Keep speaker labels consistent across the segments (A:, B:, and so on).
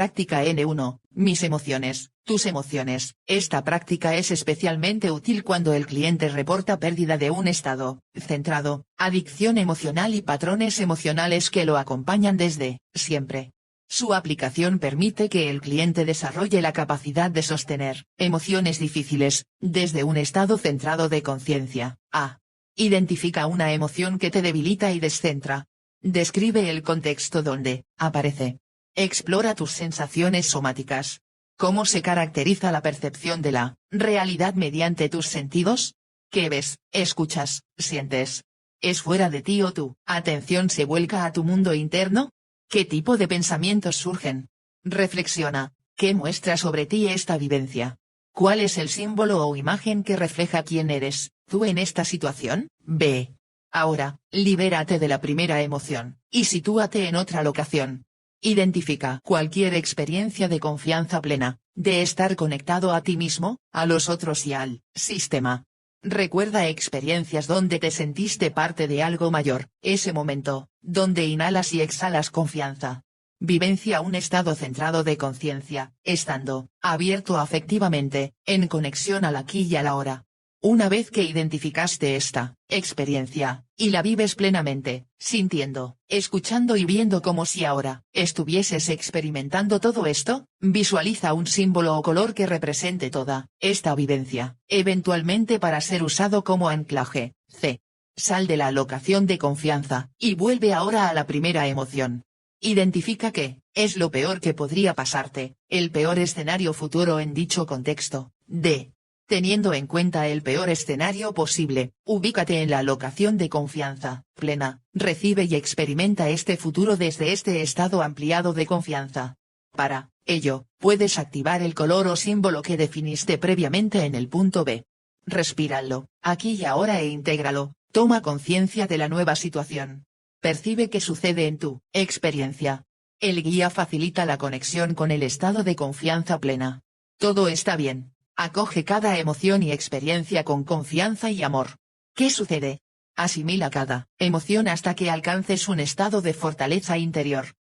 A: práctica N1, mis emociones, tus emociones. Esta práctica es especialmente útil cuando el cliente reporta pérdida de un estado centrado, adicción emocional y patrones emocionales que lo acompañan desde siempre. Su aplicación permite que el cliente desarrolle la capacidad de sostener emociones difíciles, desde un estado centrado de conciencia. A. Identifica una emoción que te debilita y descentra. Describe el contexto donde aparece. Explora tus sensaciones somáticas. ¿Cómo se caracteriza la percepción de la realidad mediante tus sentidos? ¿Qué ves, escuchas, sientes? ¿Es fuera de ti o tu atención se vuelca a tu mundo interno? ¿Qué tipo de pensamientos surgen? Reflexiona. ¿Qué muestra sobre ti esta vivencia? ¿Cuál es el símbolo o imagen que refleja quién eres tú en esta situación? B. Ahora, libérate de la primera emoción, y sitúate en otra locación. Identifica cualquier experiencia de confianza plena, de estar conectado a ti mismo, a los otros y al sistema. Recuerda experiencias donde te sentiste parte de algo mayor, ese momento, donde inhalas y exhalas confianza. Vivencia un estado centrado de conciencia, estando abierto afectivamente, en conexión al aquí y a la ahora. Una vez que identificaste esta experiencia, y la vives plenamente, sintiendo, escuchando y viendo como si ahora estuvieses experimentando todo esto, visualiza un símbolo o color que represente toda esta vivencia, eventualmente para ser usado como anclaje. C. Sal de la locación de confianza, y vuelve ahora a la primera emoción. Identifica qué es lo peor que podría pasarte, el peor escenario futuro en dicho contexto. D. Teniendo en cuenta el peor escenario posible, ubícate en la locación de confianza plena, recibe y experimenta este futuro desde este estado ampliado de confianza. Para ello, puedes activar el color o símbolo que definiste previamente en el punto B. Respíralo, aquí y ahora e intégralo, toma conciencia de la nueva situación. Percibe qué sucede en tu experiencia. El guía facilita la conexión con el estado de confianza plena. Todo está bien. Acoge cada emoción y experiencia con confianza y amor. ¿Qué sucede? Asimila cada emoción hasta que alcances un estado de fortaleza interior.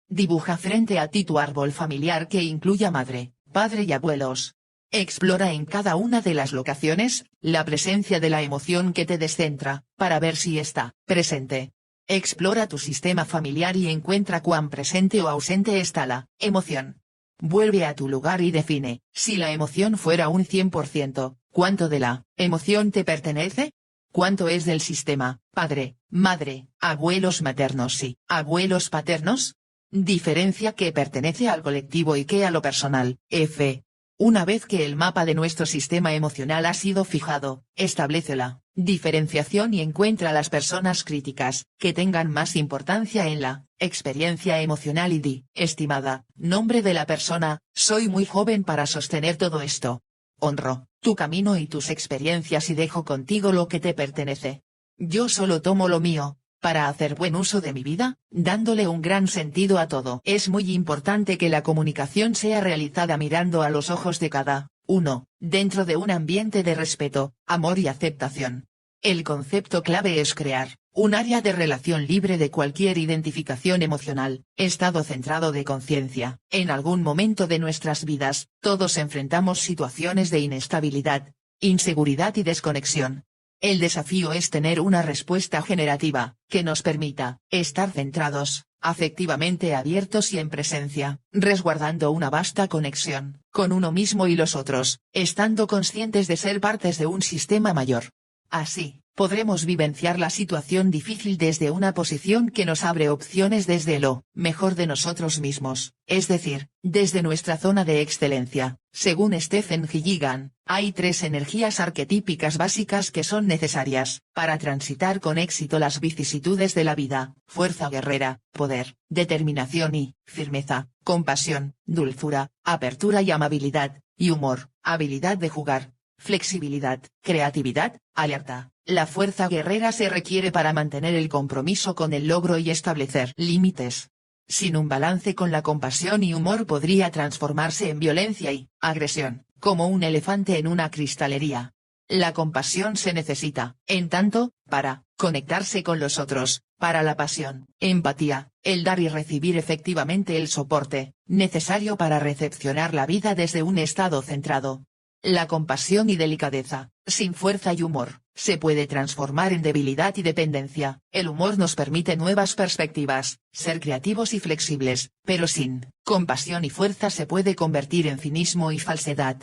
A: Dibuja frente a ti tu árbol familiar que incluya madre, padre y abuelos. Explora en cada una de las locaciones la presencia de la emoción que te descentra, para ver si está presente. Explora tu sistema familiar y encuentra cuán presente o ausente está la emoción. Vuelve a tu lugar y define, si la emoción fuera un 100%, ¿cuánto de la emoción te pertenece? ¿Cuánto es del sistema, padre, madre, abuelos maternos y abuelos paternos? Diferencia qué pertenece al colectivo y qué a lo personal. F. Una vez que el mapa de nuestro sistema emocional ha sido fijado, establece la diferenciación y encuentra las personas críticas, que tengan más importancia en la experiencia emocional y di, estimada, nombre de la persona, soy muy joven para sostener todo esto. Honro tu camino y tus experiencias y dejo contigo lo que te pertenece. Yo solo tomo lo mío, para hacer buen uso de mi vida, dándole un gran sentido a todo. Es muy importante que la comunicación sea realizada mirando a los ojos de cada uno, dentro de un ambiente de respeto, amor y aceptación. El concepto clave es crear un área de relación libre de cualquier identificación emocional, estado centrado de conciencia. En algún momento de nuestras vidas, todos enfrentamos situaciones de inestabilidad, inseguridad y desconexión. El desafío es tener una respuesta generativa, que nos permita estar centrados, afectivamente abiertos y en presencia, resguardando una vasta conexión con uno mismo y los otros, estando conscientes de ser partes de un sistema mayor. Así, podremos vivenciar la situación difícil desde una posición que nos abre opciones desde lo mejor de nosotros mismos, es decir, desde nuestra zona de excelencia. Según Stephen Gilligan, hay 3 energías arquetípicas básicas que son necesarias para transitar con éxito las vicisitudes de la vida: fuerza guerrera, poder, determinación y firmeza, compasión, dulzura, apertura y amabilidad, y humor, habilidad de jugar, flexibilidad, creatividad, alerta. La fuerza guerrera se requiere para mantener el compromiso con el logro y establecer límites. Sin un balance con la compasión y humor podría transformarse en violencia y agresión, como un elefante en una cristalería. La compasión se necesita, en tanto, para conectarse con los otros, para la pasión, empatía, el dar y recibir efectivamente el soporte necesario para recepcionar la vida desde un estado centrado. La compasión y delicadeza, sin fuerza y humor, se puede transformar en debilidad y dependencia. El humor nos permite nuevas perspectivas, ser creativos y flexibles, pero sin compasión y fuerza se puede convertir en cinismo y falsedad.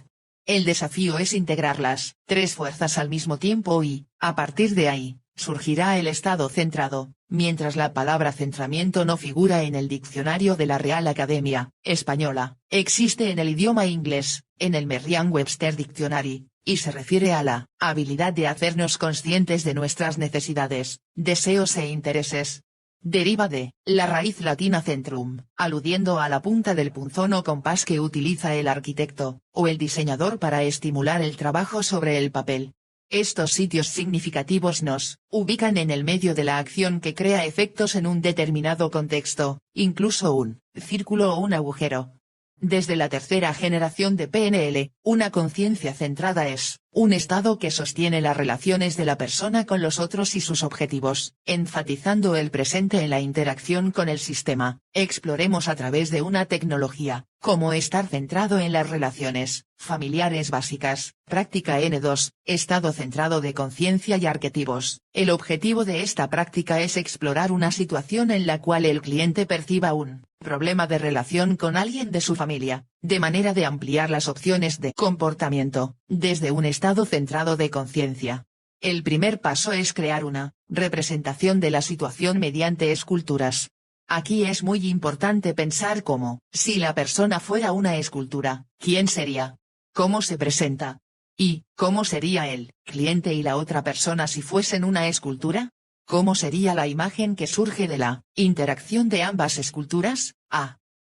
A: El desafío es integrar las tres fuerzas al mismo tiempo y, a partir de ahí, surgirá el estado centrado. Mientras la palabra centramiento no figura en el diccionario de la Real Academia Española, existe en el idioma inglés, en el Merriam-Webster Dictionary, y se refiere a la habilidad de hacernos conscientes de nuestras necesidades, deseos e intereses. Deriva de la raíz latina centrum, aludiendo a la punta del punzón o compás que utiliza el arquitecto, o el diseñador para estimular el trabajo sobre el papel. Estos sitios significativos nos ubican en el medio de la acción que crea efectos en un determinado contexto, incluso un círculo o un agujero. Desde la tercera generación de PNL, una conciencia centrada es un estado que sostiene las relaciones de la persona con los otros y sus objetivos, enfatizando el presente en la interacción con el sistema. Exploremos a través de una tecnología, cómo estar centrado en las relaciones familiares básicas. Práctica N2, estado centrado de conciencia y arquetipos. El objetivo de esta práctica es explorar una situación en la cual el cliente perciba un problema de relación con alguien de su familia, de manera de ampliar las opciones de comportamiento, desde un estado centrado de conciencia. El primer paso es crear una representación de la situación mediante esculturas. Aquí es muy importante pensar cómo, si la persona fuera una escultura, ¿quién sería? ¿Cómo se presenta? ¿Y cómo sería el cliente y la otra persona si fuesen una escultura? ¿Cómo sería la imagen que surge de la interacción de ambas esculturas?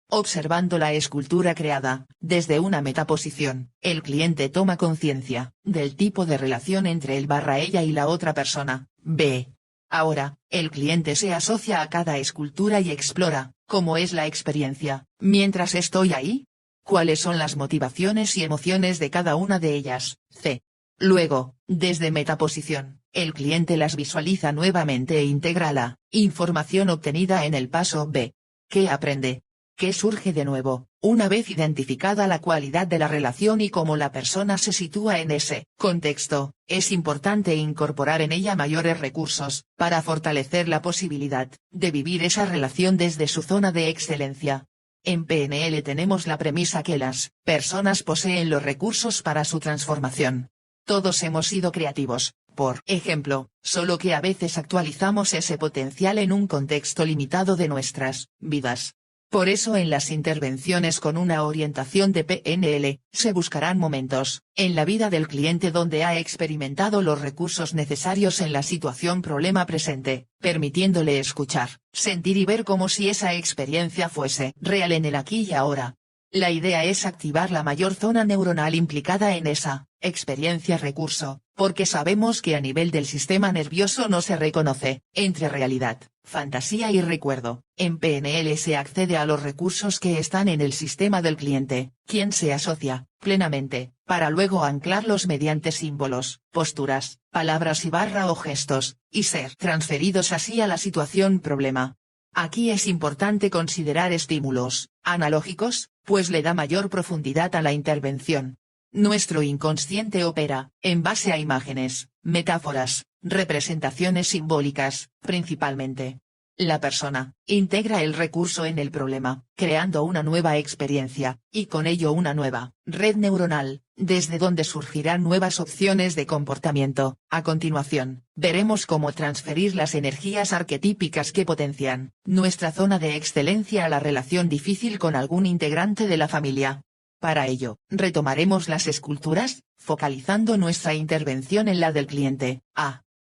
A: Observando la escultura creada, desde una metaposición, el cliente toma conciencia del tipo de relación entre él/ella y la otra persona. B. Ahora, el cliente se asocia a cada escultura y explora cómo es la experiencia mientras estoy ahí. ¿Cuáles son las motivaciones y emociones de cada una de ellas? C. Luego, desde metaposición, el cliente las visualiza nuevamente e integra la información obtenida en el paso B. ¿Qué aprende? ¿Qué surge de nuevo, una vez identificada la cualidad de la relación y cómo la persona se sitúa en ese contexto? Es importante incorporar en ella mayores recursos, para fortalecer la posibilidad de vivir esa relación desde su zona de excelencia. En PNL tenemos la premisa que las personas poseen los recursos para su transformación. Todos hemos sido creativos, por ejemplo, solo que a veces actualizamos ese potencial en un contexto limitado de nuestras vidas. Por eso en las intervenciones con una orientación de PNL, se buscarán momentos, en la vida del cliente donde ha experimentado los recursos necesarios en la situación problema presente, permitiéndole escuchar, sentir y ver como si esa experiencia fuese real en el aquí y ahora. La idea es activar la mayor zona neuronal implicada en esa experiencia recurso, porque sabemos que a nivel del sistema nervioso no se reconoce, entre realidad, fantasía y recuerdo. En PNL se accede a los recursos que están en el sistema del cliente, quien se asocia, plenamente, para luego anclarlos mediante símbolos, posturas, palabras o gestos, y ser transferidos así a la situación problema. Aquí es importante considerar estímulos analógicos, pues le da mayor profundidad a la intervención. Nuestro inconsciente opera, en base a imágenes, metáforas, representaciones simbólicas, principalmente. La persona integra el recurso en el problema, creando una nueva experiencia, y con ello una nueva red neuronal, desde donde surgirán nuevas opciones de comportamiento. A continuación, veremos cómo transferir las energías arquetípicas que potencian nuestra zona de excelencia a la relación difícil con algún integrante de la familia. Para ello, retomaremos las esculturas, focalizando nuestra intervención en la del cliente.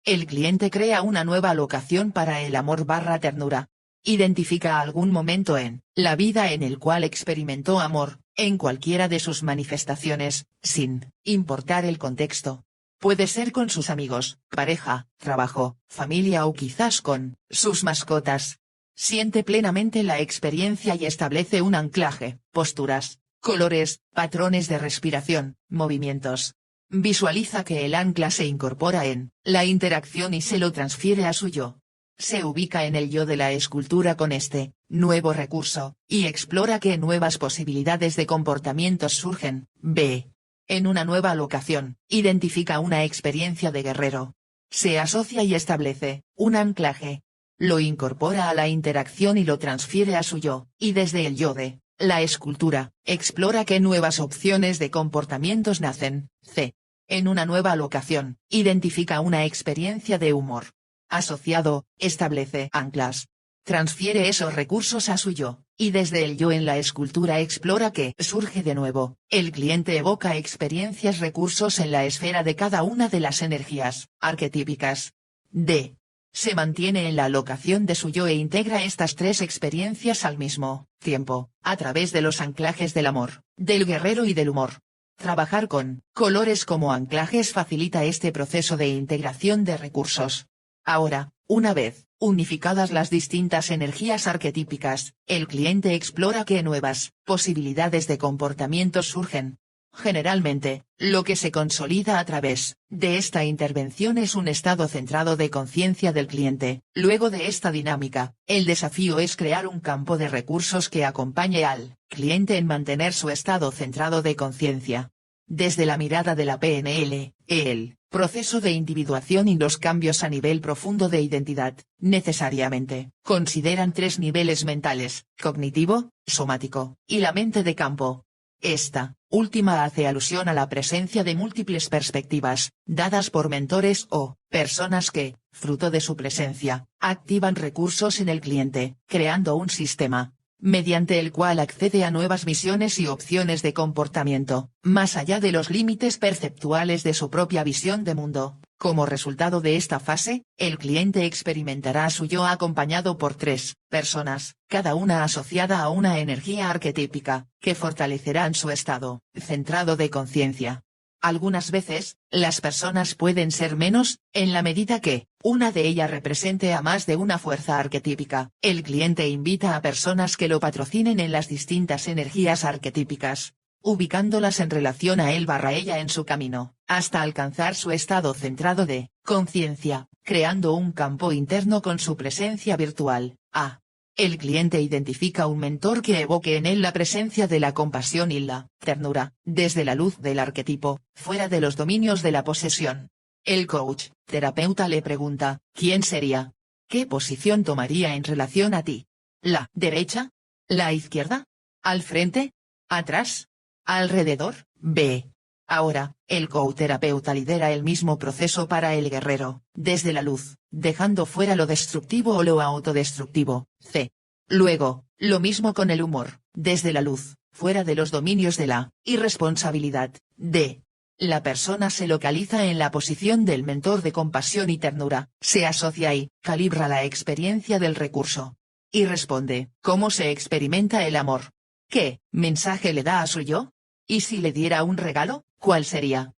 A: El cliente crea una nueva locación para el amor/ternura. Identifica algún momento en la vida en el cual experimentó amor, en cualquiera de sus manifestaciones, sin importar el contexto. Puede ser con sus amigos, pareja, trabajo, familia o quizás con sus mascotas. Siente plenamente la experiencia y establece un anclaje, posturas, colores, patrones de respiración, movimientos. Visualiza que el ancla se incorpora en la interacción y se lo transfiere a su yo. Se ubica en el yo de la escultura con este nuevo recurso, y explora qué nuevas posibilidades de comportamientos surgen. B. En una nueva locación, identifica una experiencia de guerrero. Se asocia y establece un anclaje. Lo incorpora a la interacción y lo transfiere a su yo, y desde el yo de la escultura, explora qué nuevas opciones de comportamientos nacen. C. En una nueva locación, identifica una experiencia de humor. Asociado, establece anclas. Transfiere esos recursos a su yo, y desde el yo en la escultura explora qué surge de nuevo. El cliente evoca experiencias recursos en la esfera de cada una de las energías arquetípicas. D. Se mantiene en la locación de su yo e integra estas tres experiencias al mismo tiempo, a través de los anclajes del amor, del guerrero y del humor. Trabajar con colores como anclajes facilita este proceso de integración de recursos. Ahora, una vez unificadas las distintas energías arquetípicas, el cliente explora qué nuevas posibilidades de comportamientos surgen. Generalmente, lo que se consolida a través de esta intervención es un estado centrado de conciencia del cliente. Luego de esta dinámica, el desafío es crear un campo de recursos que acompañe al cliente en mantener su estado centrado de conciencia. Desde la mirada de la PNL, el proceso de individuación y los cambios a nivel profundo de identidad, necesariamente, consideran tres niveles mentales: cognitivo, somático, y la mente de campo. Esta última hace alusión a la presencia de múltiples perspectivas, dadas por mentores o personas que, fruto de su presencia, activan recursos en el cliente, creando un sistema mediante el cual accede a nuevas visiones y opciones de comportamiento, más allá de los límites perceptuales de su propia visión de mundo. Como resultado de esta fase, el cliente experimentará a su yo acompañado por tres personas, cada una asociada a una energía arquetípica, que fortalecerán su estado centrado de conciencia. Algunas veces, las personas pueden ser menos, en la medida que una de ellas represente a más de una fuerza arquetípica. El cliente invita a personas que lo patrocinen en las distintas energías arquetípicas, ubicándolas en relación a él/ella en su camino, hasta alcanzar su estado centrado de conciencia, creando un campo interno con su presencia virtual. A. El cliente identifica un mentor que evoque en él la presencia de la compasión y la ternura, desde la luz del arquetipo, fuera de los dominios de la posesión. El coach, terapeuta le pregunta: ¿quién sería? ¿Qué posición tomaría en relación a ti? ¿La derecha? ¿La izquierda? ¿Al frente? ¿Atrás? ¿Alrededor? B. Ahora, el coach-terapeuta lidera el mismo proceso para el guerrero, desde la luz, dejando fuera lo destructivo o lo autodestructivo. C. Luego, lo mismo con el humor, desde la luz, fuera de los dominios de la irresponsabilidad. D. La persona se localiza en la posición del mentor de compasión y ternura, se asocia y calibra la experiencia del recurso. Y responde: ¿cómo se experimenta el amor? ¿Qué mensaje le da a su yo? ¿Y si le diera un regalo, cuál sería?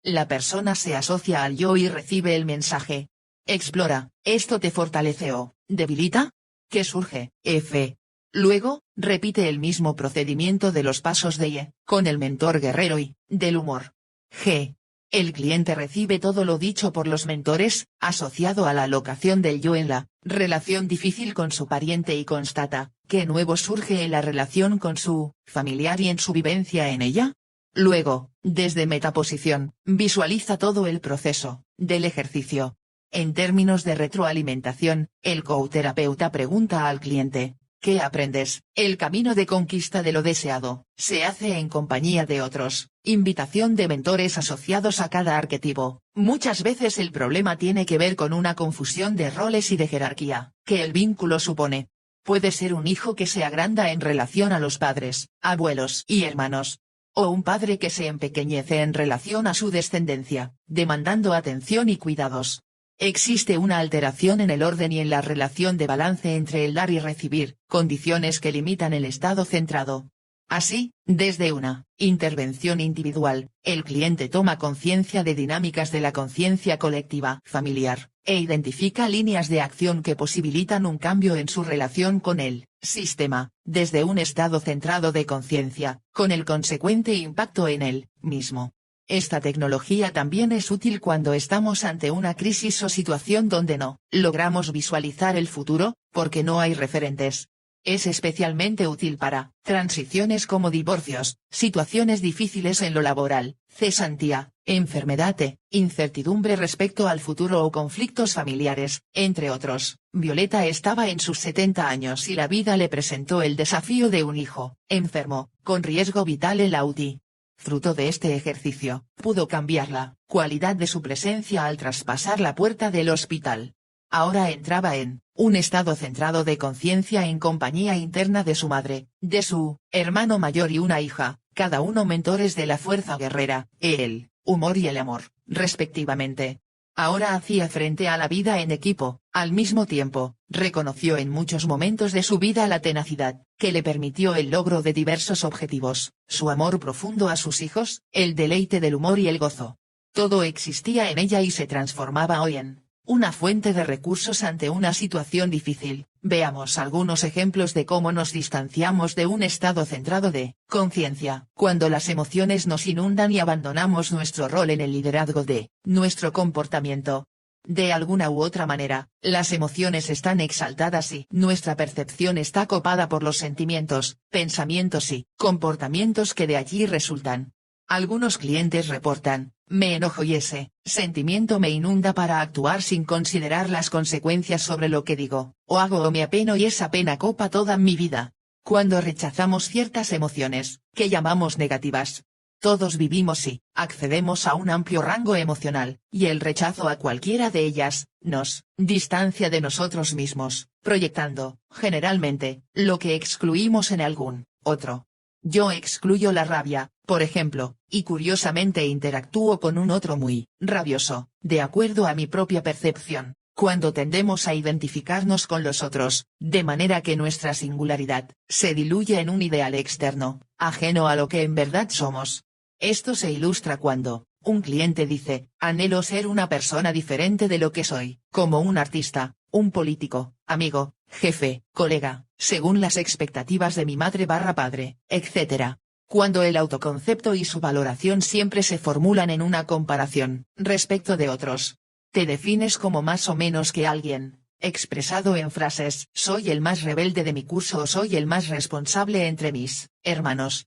A: La persona se asocia al yo y recibe el mensaje. Explora: ¿esto te fortalece o debilita? ¿Qué surge? F. Luego, repite el mismo procedimiento de los pasos de Y, con el mentor guerrero y del humor. G. El cliente recibe todo lo dicho por los mentores, asociado a la locación del yo en la relación difícil con su pariente, y constata qué nuevo surge en la relación con su familiar y en su vivencia en ella. Luego, desde metaposición, visualiza todo el proceso del ejercicio. En términos de retroalimentación, el coach-terapeuta pregunta al cliente: ¿qué aprendes? El camino de conquista de lo deseado se hace en compañía de otros. Invitación de mentores asociados a cada arquetipo. Muchas veces el problema tiene que ver con una confusión de roles y de jerarquía que el vínculo supone. Puede ser un hijo que se agranda en relación a los padres, abuelos y hermanos, o un padre que se empequeñece en relación a su descendencia, demandando atención y cuidados. Existe una alteración en el orden y en la relación de balance entre el dar y recibir, condiciones que limitan el estado centrado. Así, desde una intervención individual, el cliente toma conciencia de dinámicas de la conciencia colectiva familiar, e identifica líneas de acción que posibilitan un cambio en su relación con el sistema, desde un estado centrado de conciencia, con el consecuente impacto en él mismo. Esta tecnología también es útil cuando estamos ante una crisis o situación donde no logramos visualizar el futuro, porque no hay referentes. Es especialmente útil para transiciones como divorcios, situaciones difíciles en lo laboral, cesantía, enfermedad e incertidumbre respecto al futuro o conflictos familiares, entre otros. Violeta estaba en sus 70 años y la vida le presentó el desafío de un hijo, enfermo, con riesgo vital en la UTI. Fruto de este ejercicio, pudo cambiar la cualidad de su presencia al traspasar la puerta del hospital. Ahora entraba en un estado centrado de conciencia en compañía interna de su madre, de su hermano mayor y una hija, cada uno mentores de la fuerza guerrera, el humor y el amor, respectivamente. Ahora hacía frente a la vida en equipo, al mismo tiempo, reconoció en muchos momentos de su vida la tenacidad, que le permitió el logro de diversos objetivos, su amor profundo a sus hijos, el deleite del humor y el gozo. Todo existía en ella y se transformaba hoy en una fuente de recursos ante una situación difícil. Veamos algunos ejemplos de cómo nos distanciamos de un estado centrado de conciencia, cuando las emociones nos inundan y abandonamos nuestro rol en el liderazgo de nuestro comportamiento. De alguna u otra manera, las emociones están exaltadas y nuestra percepción está copada por los sentimientos, pensamientos y comportamientos que de allí resultan. Algunos clientes reportan: me enojo y ese sentimiento me inunda para actuar sin considerar las consecuencias sobre lo que digo, o hago, o me apeno y esa pena copa toda mi vida. Cuando rechazamos ciertas emociones, que llamamos negativas, todos vivimos y accedemos a un amplio rango emocional, y el rechazo a cualquiera de ellas nos distancia de nosotros mismos, proyectando, generalmente, lo que excluimos en algún otro. Yo excluyo la rabia, por ejemplo, y curiosamente interactúo con un otro muy rabioso, de acuerdo a mi propia percepción, cuando tendemos a identificarnos con los otros, de manera que nuestra singularidad se diluye en un ideal externo, ajeno a lo que en verdad somos. Esto se ilustra cuando un cliente dice: anhelo ser una persona diferente de lo que soy, como un artista, un político, amigo, jefe, colega, según las expectativas de mi madre/padre, etc. Cuando el autoconcepto y su valoración siempre se formulan en una comparación respecto de otros. Te defines como más o menos que alguien, expresado en frases: soy el más rebelde de mi curso o soy el más responsable entre mis hermanos.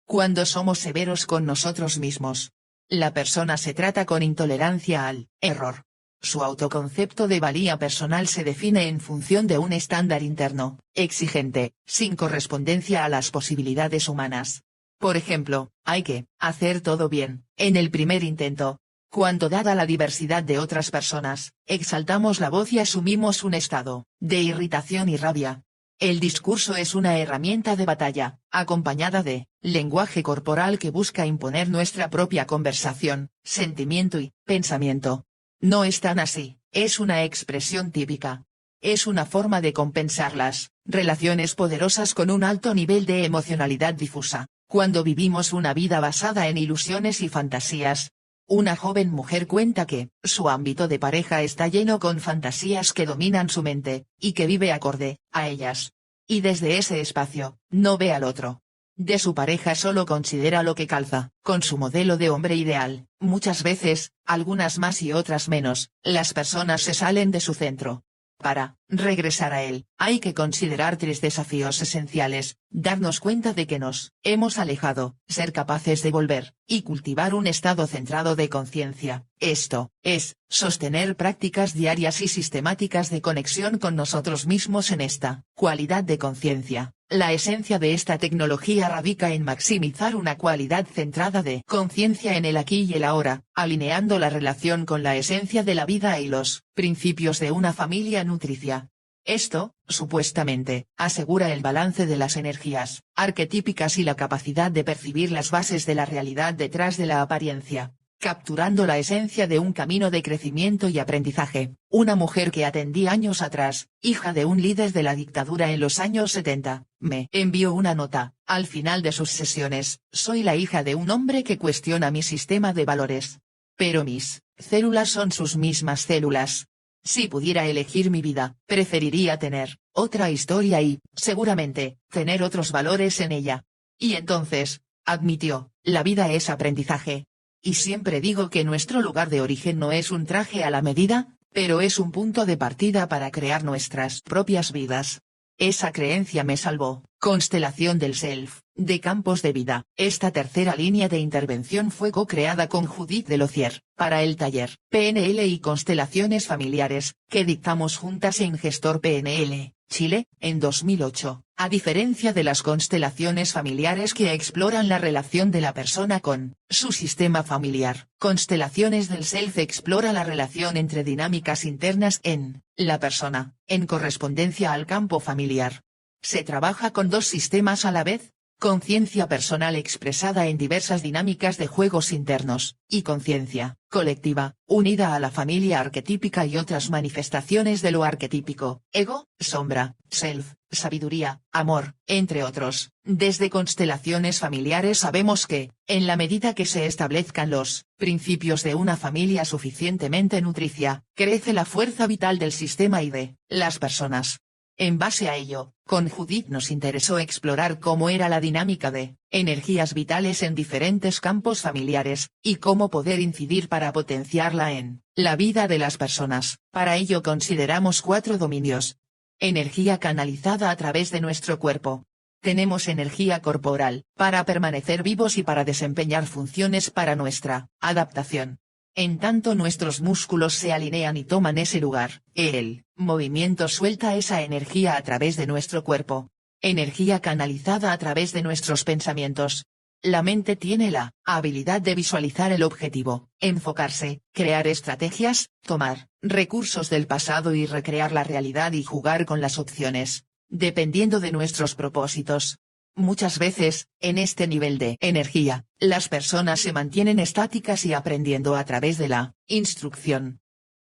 A: Cuando somos severos con nosotros mismos, la persona se trata con intolerancia al error. Su autoconcepto de valía personal se define en función de un estándar interno, exigente, sin correspondencia a las posibilidades humanas. Por ejemplo, hay que hacer todo bien, en el primer intento. Cuando, dada la diversidad de otras personas, exaltamos la voz y asumimos un estado de irritación y rabia. El discurso es una herramienta de batalla, acompañada de lenguaje corporal que busca imponer nuestra propia conversación, sentimiento y pensamiento. No es tan así, es una expresión típica. Es una forma de compensar las relaciones poderosas con un alto nivel de emocionalidad difusa, cuando vivimos una vida basada en ilusiones y fantasías. Una joven mujer cuenta que su ámbito de pareja está lleno con fantasías que dominan su mente, y que vive acorde a ellas. Y desde ese espacio, no ve al otro. De su pareja solo considera lo que calza con su modelo de hombre ideal. Muchas veces, algunas más y otras menos, las personas se salen de su centro. Para regresar a él, hay que considerar 3 desafíos esenciales: darnos cuenta de que nos hemos alejado, ser capaces de volver, y cultivar un estado centrado de conciencia. Esto es sostener prácticas diarias y sistemáticas de conexión con nosotros mismos en esta cualidad de conciencia. La esencia de esta tecnología radica en maximizar una cualidad centrada de conciencia en el aquí y el ahora, alineando la relación con la esencia de la vida y los principios de una familia nutricia. Esto, supuestamente, asegura el balance de las energías arquetípicas y la capacidad de percibir las bases de la realidad detrás de la apariencia, capturando la esencia de un camino de crecimiento y aprendizaje. Una mujer que atendí años atrás, hija de un líder de la dictadura en los años 70, me envió una nota, al final de sus sesiones: soy la hija de un hombre que cuestiona mi sistema de valores. Pero mis células son sus mismas células. Si pudiera elegir mi vida, preferiría tener otra historia y, seguramente, tener otros valores en ella. Y entonces, admitió, la vida es aprendizaje. y siempre digo que nuestro lugar de origen no es un traje a la medida, pero es un punto de partida para crear nuestras propias vidas. Esa creencia me salvó. Constelación del Self, de Campos de Vida. Esta tercera línea de intervención fue co-creada con Judith Delocier, para el taller PNL y Constelaciones Familiares, que dictamos juntas en Gestor PNL, Chile, en 2008. A diferencia de las constelaciones familiares que exploran la relación de la persona con su sistema familiar, Constelaciones del Self explora la relación entre dinámicas internas en la persona, en correspondencia al campo familiar. Se trabaja con dos sistemas a la vez: conciencia personal expresada en diversas dinámicas de juegos internos, y conciencia colectiva, unida a la familia arquetípica y otras manifestaciones de lo arquetípico: ego, sombra, self, sabiduría, amor, entre otros. Desde constelaciones familiares sabemos que, en la medida que se establezcan los principios de una familia suficientemente nutricia, crece la fuerza vital del sistema y de las personas. En base a ello, con Judith nos interesó explorar cómo era la dinámica de energías vitales en diferentes campos familiares, y cómo poder incidir para potenciarla en la vida de las personas. Para ello consideramos 4 dominios. Energía canalizada a través de nuestro cuerpo. Tenemos energía corporal, para permanecer vivos y para desempeñar funciones para nuestra adaptación. En tanto nuestros músculos se alinean y toman ese lugar, el movimiento suelta esa energía a través de nuestro cuerpo. Energía canalizada a través de nuestros pensamientos. La mente tiene la habilidad de visualizar el objetivo, enfocarse, crear estrategias, tomar recursos del pasado y recrear la realidad y jugar con las opciones, dependiendo de nuestros propósitos. Muchas veces, en este nivel de energía, las personas se mantienen estáticas y aprendiendo a través de la instrucción.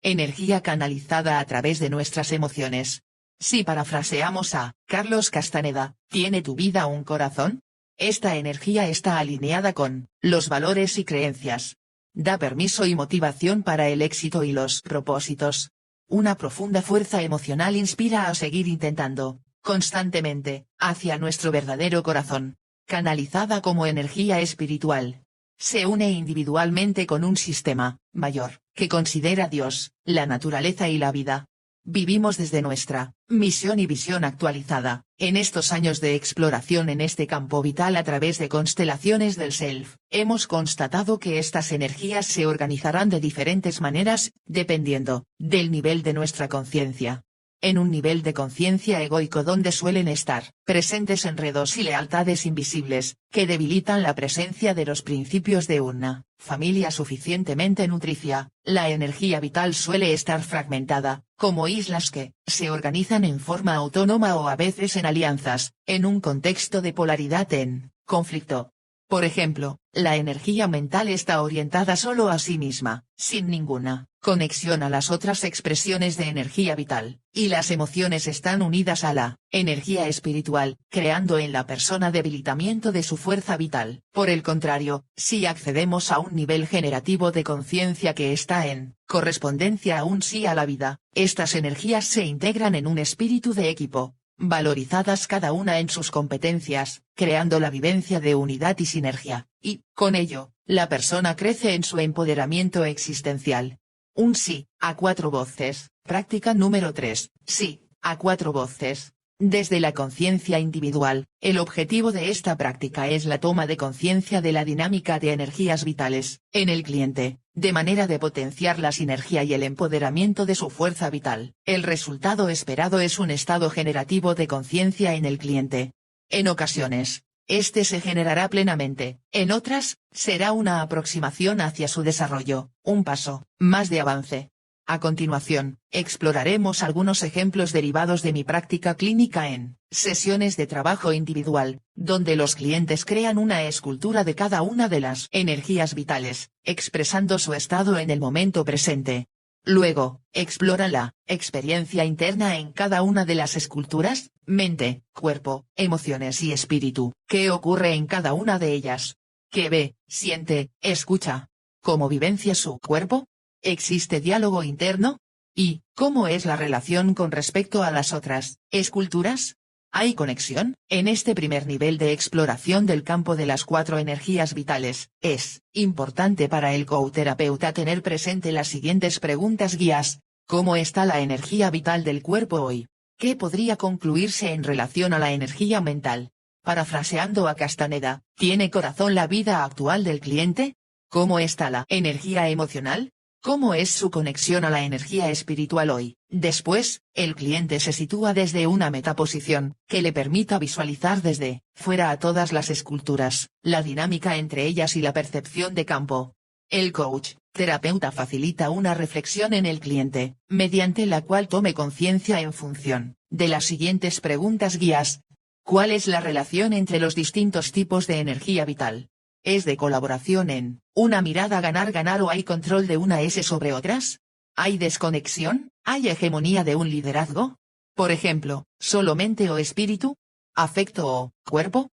A: Energía canalizada a través de nuestras emociones. Si parafraseamos a Carlos Castaneda, ¿tiene tu vida un corazón? Esta energía está alineada con los valores y creencias. Da permiso y motivación para el éxito y los propósitos. Una profunda fuerza emocional inspira a seguir intentando constantemente, hacia nuestro verdadero corazón. Canalizada como energía espiritual. Se une individualmente con un sistema mayor, que considera Dios, la naturaleza y la vida. Vivimos desde nuestra misión y visión actualizada, en estos años de exploración en este campo vital a través de constelaciones del Self. Hemos constatado que estas energías se organizarán de diferentes maneras, dependiendo del nivel de nuestra conciencia. En un nivel de conciencia egoico donde suelen estar presentes enredos y lealtades invisibles, que debilitan la presencia de los principios de una familia suficientemente nutricia, la energía vital suele estar fragmentada, como islas que se organizan en forma autónoma o a veces en alianzas, en un contexto de polaridad en conflicto. Por ejemplo, la energía mental está orientada solo a sí misma, sin ninguna conexión a las otras expresiones de energía vital, y las emociones están unidas a la energía espiritual, creando en la persona debilitamiento de su fuerza vital. Por el contrario, si accedemos a un nivel generativo de conciencia que está en correspondencia a un sí a la vida, estas energías se integran en un espíritu de equipo, valorizadas cada una en sus competencias, creando la vivencia de unidad y sinergia, y, con ello, la persona crece en su empoderamiento existencial. Un sí, a 4 voces, práctica número 3, sí, a 4 voces. Desde la conciencia individual, el objetivo de esta práctica es la toma de conciencia de la dinámica de energías vitales, en el cliente, de manera de potenciar la sinergia y el empoderamiento de su fuerza vital. El resultado esperado es un estado generativo de conciencia en el cliente. En ocasiones, este se generará plenamente, en otras, será una aproximación hacia su desarrollo, un paso más de avance. A continuación, exploraremos algunos ejemplos derivados de mi práctica clínica en sesiones de trabajo individual, donde los clientes crean una escultura de cada una de las energías vitales, expresando su estado en el momento presente. Luego, exploran la experiencia interna en cada una de las esculturas, mente, cuerpo, emociones y espíritu. ¿Qué ocurre en cada una de ellas? ¿Qué ve, siente, escucha? ¿Cómo vivencia su cuerpo? ¿Existe diálogo interno? ¿Y cómo es la relación con respecto a las otras esculturas? ¿Hay conexión? En este primer nivel de exploración del campo de las 4 energías vitales, es importante para el coach-terapeuta tener presente las siguientes preguntas guías. ¿Cómo está la energía vital del cuerpo hoy? ¿Qué podría concluirse en relación a la energía mental? Parafraseando a Castaneda, ¿tiene corazón la vida actual del cliente? ¿Cómo está la energía emocional? ¿Cómo es su conexión a la energía espiritual hoy? Después, el cliente se sitúa desde una metaposición, que le permita visualizar desde fuera a todas las esculturas, la dinámica entre ellas y la percepción de campo. El coach, terapeuta facilita una reflexión en el cliente, mediante la cual tome conciencia en función de las siguientes preguntas guías. ¿Cuál es la relación entre los distintos tipos de energía vital? ¿Es de colaboración en una mirada ganar-ganar o hay control de una S sobre otras? ¿Hay desconexión? ¿Hay hegemonía de un liderazgo? Por ejemplo, ¿solo mente o espíritu? ¿Afecto o cuerpo?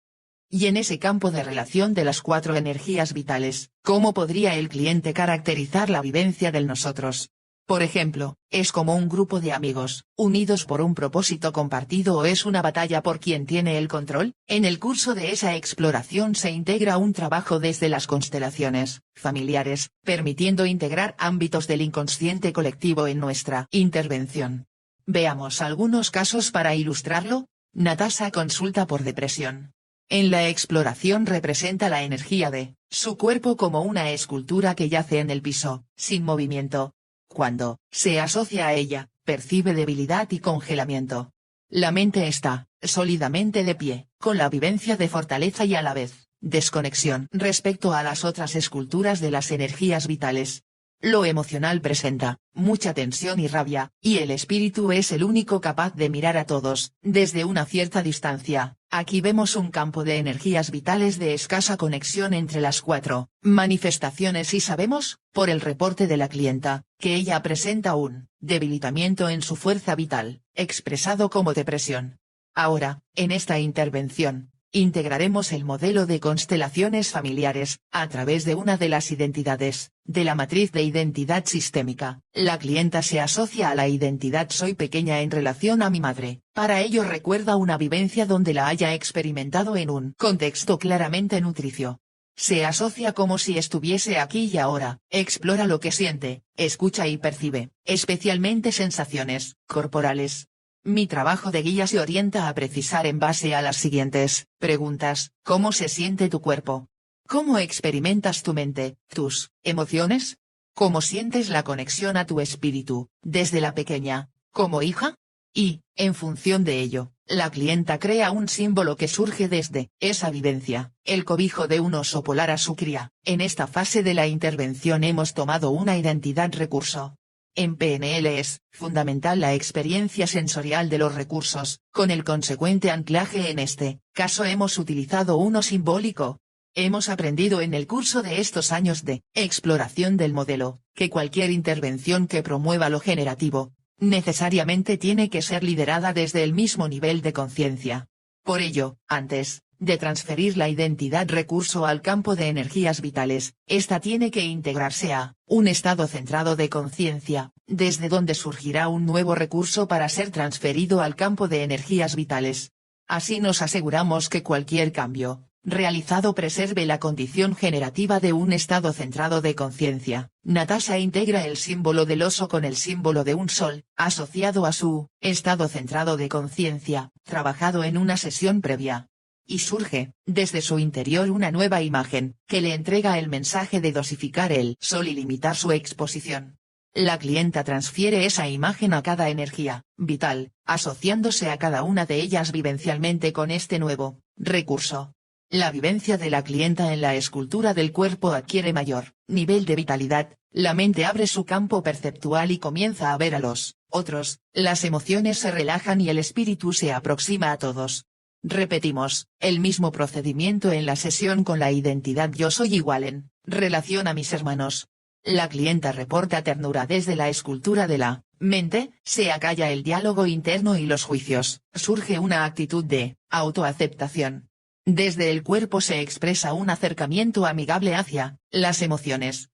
A: Y en ese campo de relación de las 4 energías vitales, ¿cómo podría el cliente caracterizar la vivencia del nosotros? Por ejemplo, ¿es como un grupo de amigos, unidos por un propósito compartido o es una batalla por quien tiene el control? En el curso de esa exploración se integra un trabajo desde las constelaciones familiares, permitiendo integrar ámbitos del inconsciente colectivo en nuestra intervención. Veamos algunos casos para ilustrarlo. Natasha consulta por depresión. En la exploración representa la energía de su cuerpo como una escultura que yace en el piso, sin movimiento. Cuando se asocia a ella, percibe debilidad y congelamiento. La mente está sólidamente de pie, con la vivencia de fortaleza y a la vez desconexión respecto a las otras esculturas de las energías vitales. Lo emocional presenta mucha tensión y rabia, y el espíritu es el único capaz de mirar a todos desde una cierta distancia. Aquí vemos un campo de energías vitales de escasa conexión entre las 4 manifestaciones y sabemos, por el reporte de la clienta, que ella presenta un debilitamiento en su fuerza vital, expresado como depresión. Ahora, en esta intervención, integraremos el modelo de constelaciones familiares, a través de una de las identidades, de la matriz de identidad sistémica. La clienta se asocia a la identidad soy pequeña en relación a mi madre, para ello recuerda una vivencia donde la haya experimentado en un contexto claramente nutricio. Se asocia como si estuviese aquí y ahora, explora lo que siente, escucha y percibe, especialmente sensaciones corporales. Mi trabajo de guía se orienta a precisar en base a las siguientes preguntas: ¿cómo se siente tu cuerpo? ¿Cómo experimentas tu mente, tus emociones? ¿Cómo sientes la conexión a tu espíritu, desde la pequeña, como hija? Y, en función de ello, la clienta crea un símbolo que surge desde esa vivencia, el cobijo de un oso polar a su cría. En esta fase de la intervención hemos tomado una identidad recurso. En PNL es fundamental la experiencia sensorial de los recursos, con el consecuente anclaje en este caso hemos utilizado uno simbólico. Hemos aprendido en el curso de estos años de exploración del modelo, que cualquier intervención que promueva lo generativo, necesariamente tiene que ser liderada desde el mismo nivel de conciencia. Por ello, antes de transferir la identidad recurso al campo de energías vitales, esta tiene que integrarse a un estado centrado de conciencia, desde donde surgirá un nuevo recurso para ser transferido al campo de energías vitales. Así nos aseguramos que cualquier cambio realizado preserve la condición generativa de un estado centrado de conciencia. Natasha integra el símbolo del oso con el símbolo de un sol, asociado a su estado centrado de conciencia, trabajado en una sesión previa. Y surge, desde su interior una nueva imagen, que le entrega el mensaje de dosificar el sol y limitar su exposición. La clienta transfiere esa imagen a cada energía vital, asociándose a cada una de ellas vivencialmente con este nuevo recurso. La vivencia de la clienta en la escultura del cuerpo adquiere mayor nivel de vitalidad, la mente abre su campo perceptual y comienza a ver a los otros, las emociones se relajan y el espíritu se aproxima a todos. Repetimos, el mismo procedimiento en la sesión con la identidad yo soy igual en relación a mis hermanos. La clienta reporta ternura desde la escultura de la mente, se acalla el diálogo interno y los juicios, surge una actitud de autoaceptación. Desde el cuerpo se expresa un acercamiento amigable hacia las emociones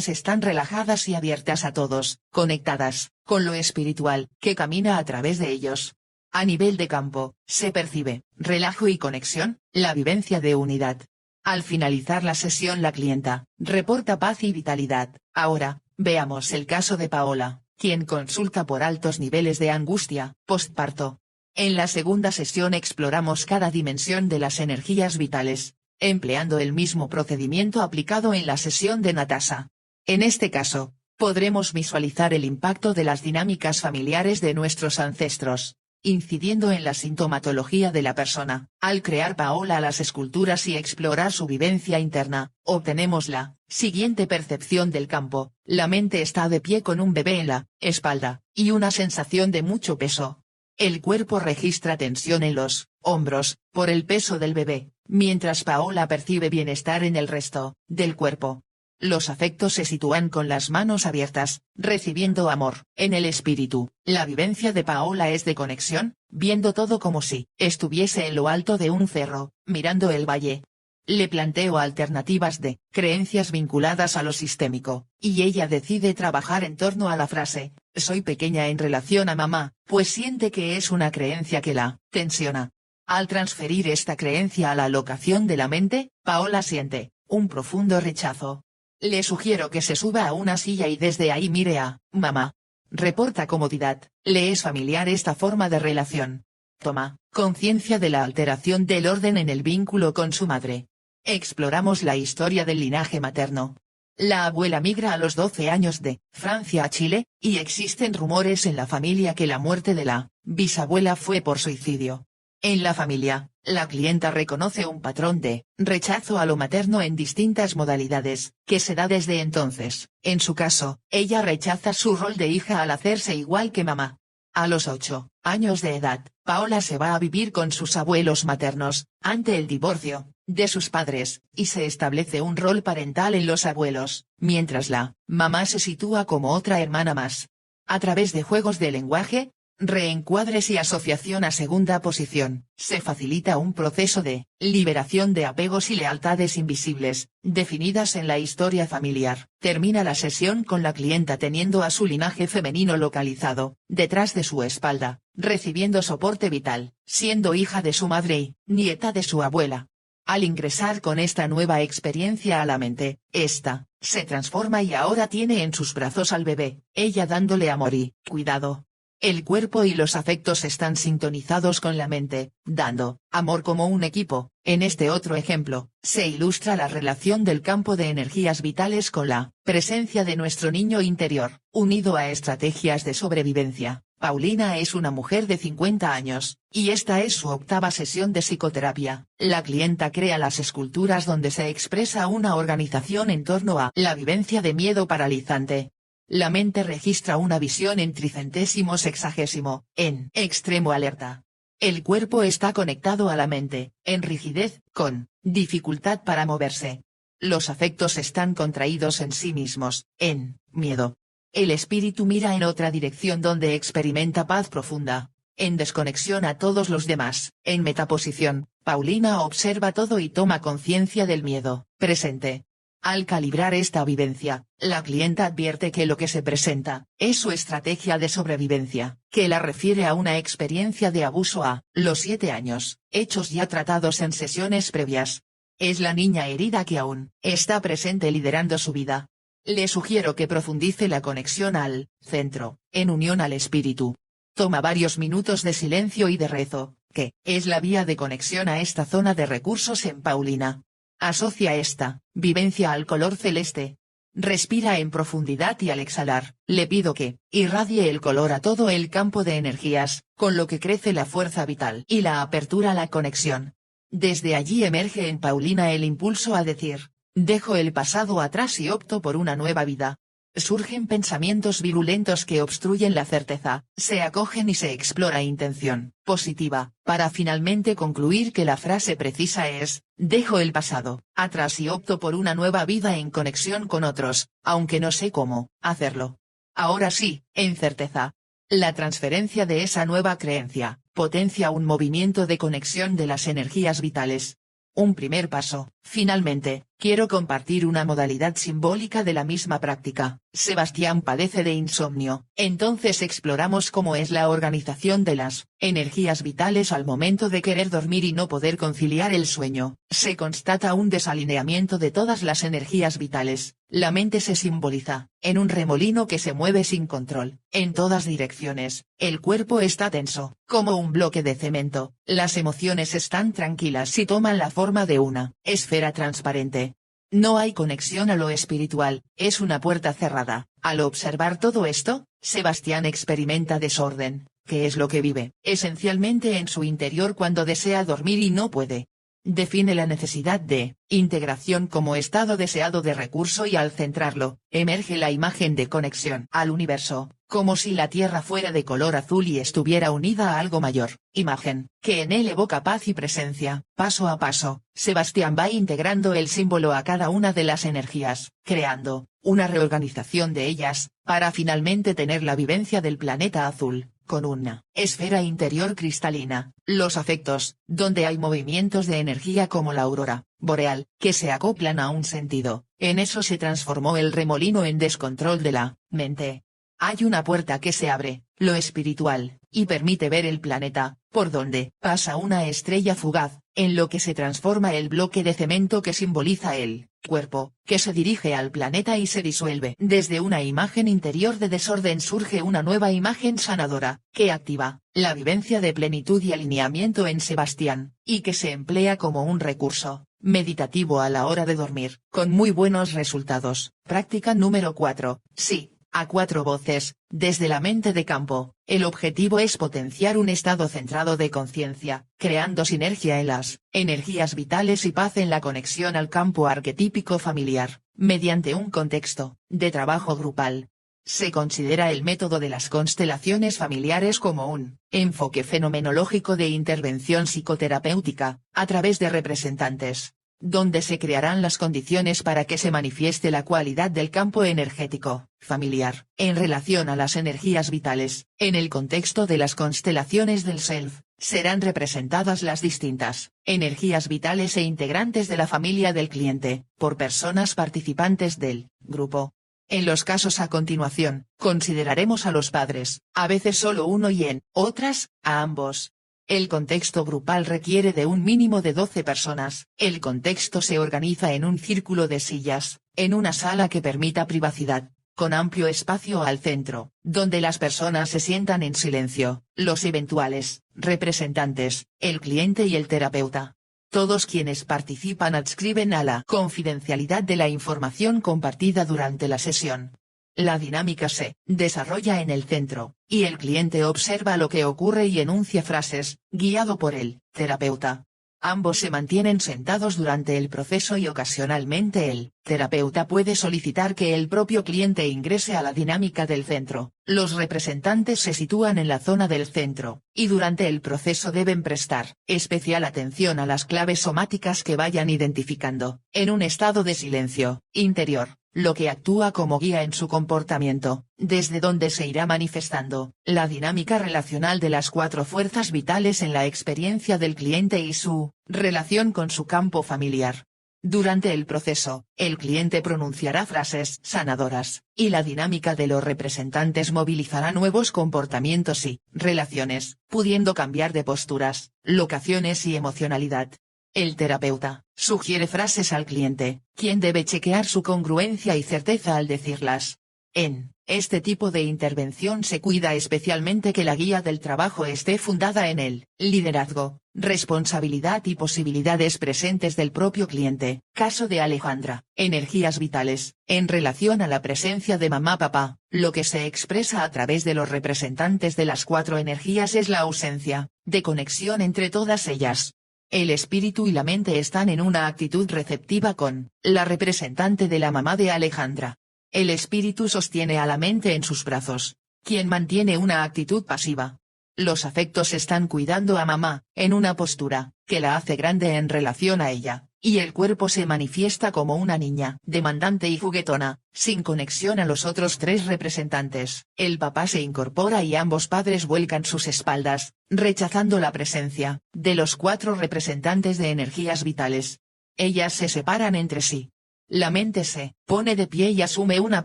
A: están relajadas y abiertas a todos, conectadas con lo espiritual, que camina a través de ellos. A nivel de campo, se percibe relajo y conexión, la vivencia de unidad. Al finalizar la sesión la clienta reporta paz y vitalidad. Ahora, veamos el caso de Paola, quien consulta por altos niveles de angustia postparto. En la segunda sesión exploramos cada dimensión de las energías vitales, empleando el mismo procedimiento aplicado en la sesión de Natasha. En este caso, podremos visualizar el impacto de las dinámicas familiares de nuestros ancestros, incidiendo en la sintomatología de la persona. Al crear Paola las esculturas y explorar su vivencia interna, obtenemos la siguiente percepción del campo: la mente está de pie con un bebé en la espalda, y una sensación de mucho peso. El cuerpo registra tensión en los hombros, por el peso del bebé, mientras Paola percibe bienestar en el resto del cuerpo. Los afectos se sitúan con las manos abiertas, recibiendo amor. En el espíritu, la vivencia de Paola es de conexión, viendo todo como si estuviese en lo alto de un cerro, mirando el valle. Le planteo alternativas de creencias vinculadas a lo sistémico, y ella decide trabajar en torno a la frase: soy pequeña en relación a mamá, pues siente que es una creencia que la tensiona. Al transferir esta creencia a la locación de la mente, Paola siente un profundo rechazo. Le sugiero que se suba a una silla y desde ahí mire a mamá. Reporta comodidad, le es familiar esta forma de relación. Toma conciencia de la alteración del orden en el vínculo con su madre. Exploramos la historia del linaje materno. La abuela migra a los 12 años de Francia a Chile, y existen rumores en la familia que la muerte de la bisabuela fue por suicidio. En la familia, la clienta reconoce un patrón de rechazo a lo materno en distintas modalidades, que se da desde entonces. En su caso, ella rechaza su rol de hija al hacerse igual que mamá. A los 8 años de edad, Paola se va a vivir con sus abuelos maternos, ante el divorcio de sus padres, y se establece un rol parental en los abuelos, mientras la mamá se sitúa como otra hermana más. A través de juegos de lenguaje, reencuadres y asociación a segunda posición, se facilita un proceso de liberación de apegos y lealtades invisibles, definidas en la historia familiar. Termina la sesión con la clienta teniendo a su linaje femenino localizado, detrás de su espalda, recibiendo soporte vital, siendo hija de su madre y nieta de su abuela. Al ingresar con esta nueva experiencia a la mente, esta se transforma y ahora tiene en sus brazos al bebé, ella dándole amor y cuidado. El cuerpo y los afectos están sintonizados con la mente, dando amor como un equipo. En este otro ejemplo, se ilustra la relación del campo de energías vitales con la presencia de nuestro niño interior, unido a estrategias de sobrevivencia. Paulina es una mujer de 50 años, y esta es su 8ª sesión de psicoterapia. La clienta crea las esculturas donde se expresa una organización en torno a la vivencia de miedo paralizante. La mente registra una visión en tricentésimo sexagésimo, en extremo alerta. El cuerpo está conectado a la mente, en rigidez, con dificultad para moverse. Los afectos están contraídos en sí mismos, en miedo. El espíritu mira en otra dirección donde experimenta paz profunda, en desconexión a todos los demás. En metaposición, Paulina observa todo y toma conciencia del miedo presente. Al calibrar esta vivencia, la clienta advierte que lo que se presenta es su estrategia de sobrevivencia, que la refiere a una experiencia de abuso a los 7 años, hechos ya tratados en sesiones previas. Es la niña herida que aún está presente liderando su vida. Le sugiero que profundice la conexión al centro, en unión al espíritu. Toma varios minutos de silencio y de rezo, que es la vía de conexión a esta zona de recursos en Paulina. Asocia esta vivencia al color celeste. Respira en profundidad y al exhalar, le pido que irradie el color a todo el campo de energías, con lo que crece la fuerza vital y la apertura a la conexión. Desde allí emerge en Paulina el impulso a decir: dejo el pasado atrás y opto por una nueva vida. Surgen pensamientos virulentos que obstruyen la certeza, se acogen y se explora intención positiva, para finalmente concluir que la frase precisa es: dejo el pasado atrás y opto por una nueva vida en conexión con otros, aunque no sé cómo hacerlo. Ahora sí, en certeza. La transferencia de esa nueva creencia potencia un movimiento de conexión de las energías vitales. Un primer paso, finalmente, Quiero compartir una modalidad simbólica de la misma práctica. Sebastián padece de insomnio, entonces exploramos cómo es la organización de las energías vitales al momento de querer dormir y no poder conciliar el sueño. Se constata un desalineamiento de todas las energías vitales. La mente se simboliza en un remolino que se mueve sin control, en todas direcciones. El cuerpo está tenso, como un bloque de cemento. Las emociones están tranquilas y toman la forma de una esfera transparente. No hay conexión a lo espiritual, es una puerta cerrada. Al observar todo esto, Sebastián experimenta desorden, que es lo que vive, esencialmente en su interior cuando desea dormir y no puede. Define la necesidad de integración como estado deseado de recurso y al centrarlo, emerge la imagen de conexión al universo, como si la Tierra fuera de color azul y estuviera unida a algo mayor, imagen, que en él evoca paz y presencia. Paso a paso, Sebastián va integrando el símbolo a cada una de las energías, creando una reorganización de ellas, para finalmente tener la vivencia del planeta azul, con una esfera interior cristalina. Los afectos, donde hay movimientos de energía como la aurora boreal, que se acoplan a un sentido, en eso se transformó el remolino en descontrol de la mente. Hay una puerta que se abre, lo espiritual, y permite ver el planeta, por donde pasa una estrella fugaz, en lo que se transforma el bloque de cemento que simboliza el cuerpo, que se dirige al planeta y se disuelve. Desde una imagen interior de desorden surge una nueva imagen sanadora, que activa la vivencia de plenitud y alineamiento en Sebastián, y que se emplea como un recurso meditativo a la hora de dormir, con muy buenos resultados. Práctica número 4. Sí. A 4 voces, desde la mente de campo, el objetivo es potenciar un estado centrado de conciencia, creando sinergia en las energías vitales y paz en la conexión al campo arquetípico familiar, mediante un contexto de trabajo grupal. Se considera el método de las constelaciones familiares como un enfoque fenomenológico de intervención psicoterapéutica, a través de representantes, donde se crearán las condiciones para que se manifieste la cualidad del campo energético familiar, en relación a las energías vitales. En el contexto de las constelaciones del Self, serán representadas las distintas energías vitales e integrantes de la familia del cliente, por personas participantes del grupo. En los casos a continuación, consideraremos a los padres, a veces solo uno y en otras, a ambos. El contexto grupal requiere de un mínimo de 12 personas. El contexto se organiza en un círculo de sillas, en una sala que permita privacidad, con amplio espacio al centro, donde las personas se sientan en silencio, los eventuales representantes, el cliente y el terapeuta. Todos quienes participan adscriben a la confidencialidad de la información compartida durante la sesión. La dinámica se desarrolla en el centro, y el cliente observa lo que ocurre y enuncia frases, guiado por el terapeuta. Ambos se mantienen sentados durante el proceso y ocasionalmente el terapeuta puede solicitar que el propio cliente ingrese a la dinámica del centro. Los representantes se sitúan en la zona del centro, y durante el proceso deben prestar especial atención a las claves somáticas que vayan identificando, en un estado de silencio interior, lo que actúa como guía en su comportamiento, desde donde se irá manifestando la dinámica relacional de las 4 fuerzas vitales en la experiencia del cliente y su relación con su campo familiar. Durante el proceso, el cliente pronunciará frases sanadoras, y la dinámica de los representantes movilizará nuevos comportamientos y relaciones, pudiendo cambiar de posturas, locaciones y emocionalidad. El terapeuta sugiere frases al cliente, quien debe chequear su congruencia y certeza al decirlas. En este tipo de intervención se cuida especialmente que la guía del trabajo esté fundada en el liderazgo, responsabilidad y posibilidades presentes del propio cliente. Caso de Alejandra, energías vitales, en relación a la presencia de mamá-papá, lo que se expresa a través de los representantes de las 4 energías es la ausencia de conexión entre todas ellas. El espíritu y la mente están en una actitud receptiva con la representante de la mamá de Alejandra. El espíritu sostiene a la mente en sus brazos, quien mantiene una actitud pasiva. Los afectos están cuidando a mamá, en una postura que la hace grande en relación a ella, y el cuerpo se manifiesta como una niña demandante y juguetona, sin conexión a los otros 3 representantes. El papá se incorpora y ambos padres vuelcan sus espaldas, rechazando la presencia de los 4 representantes de energías vitales. ellas se separan entre sí. La mente se pone de pie y asume una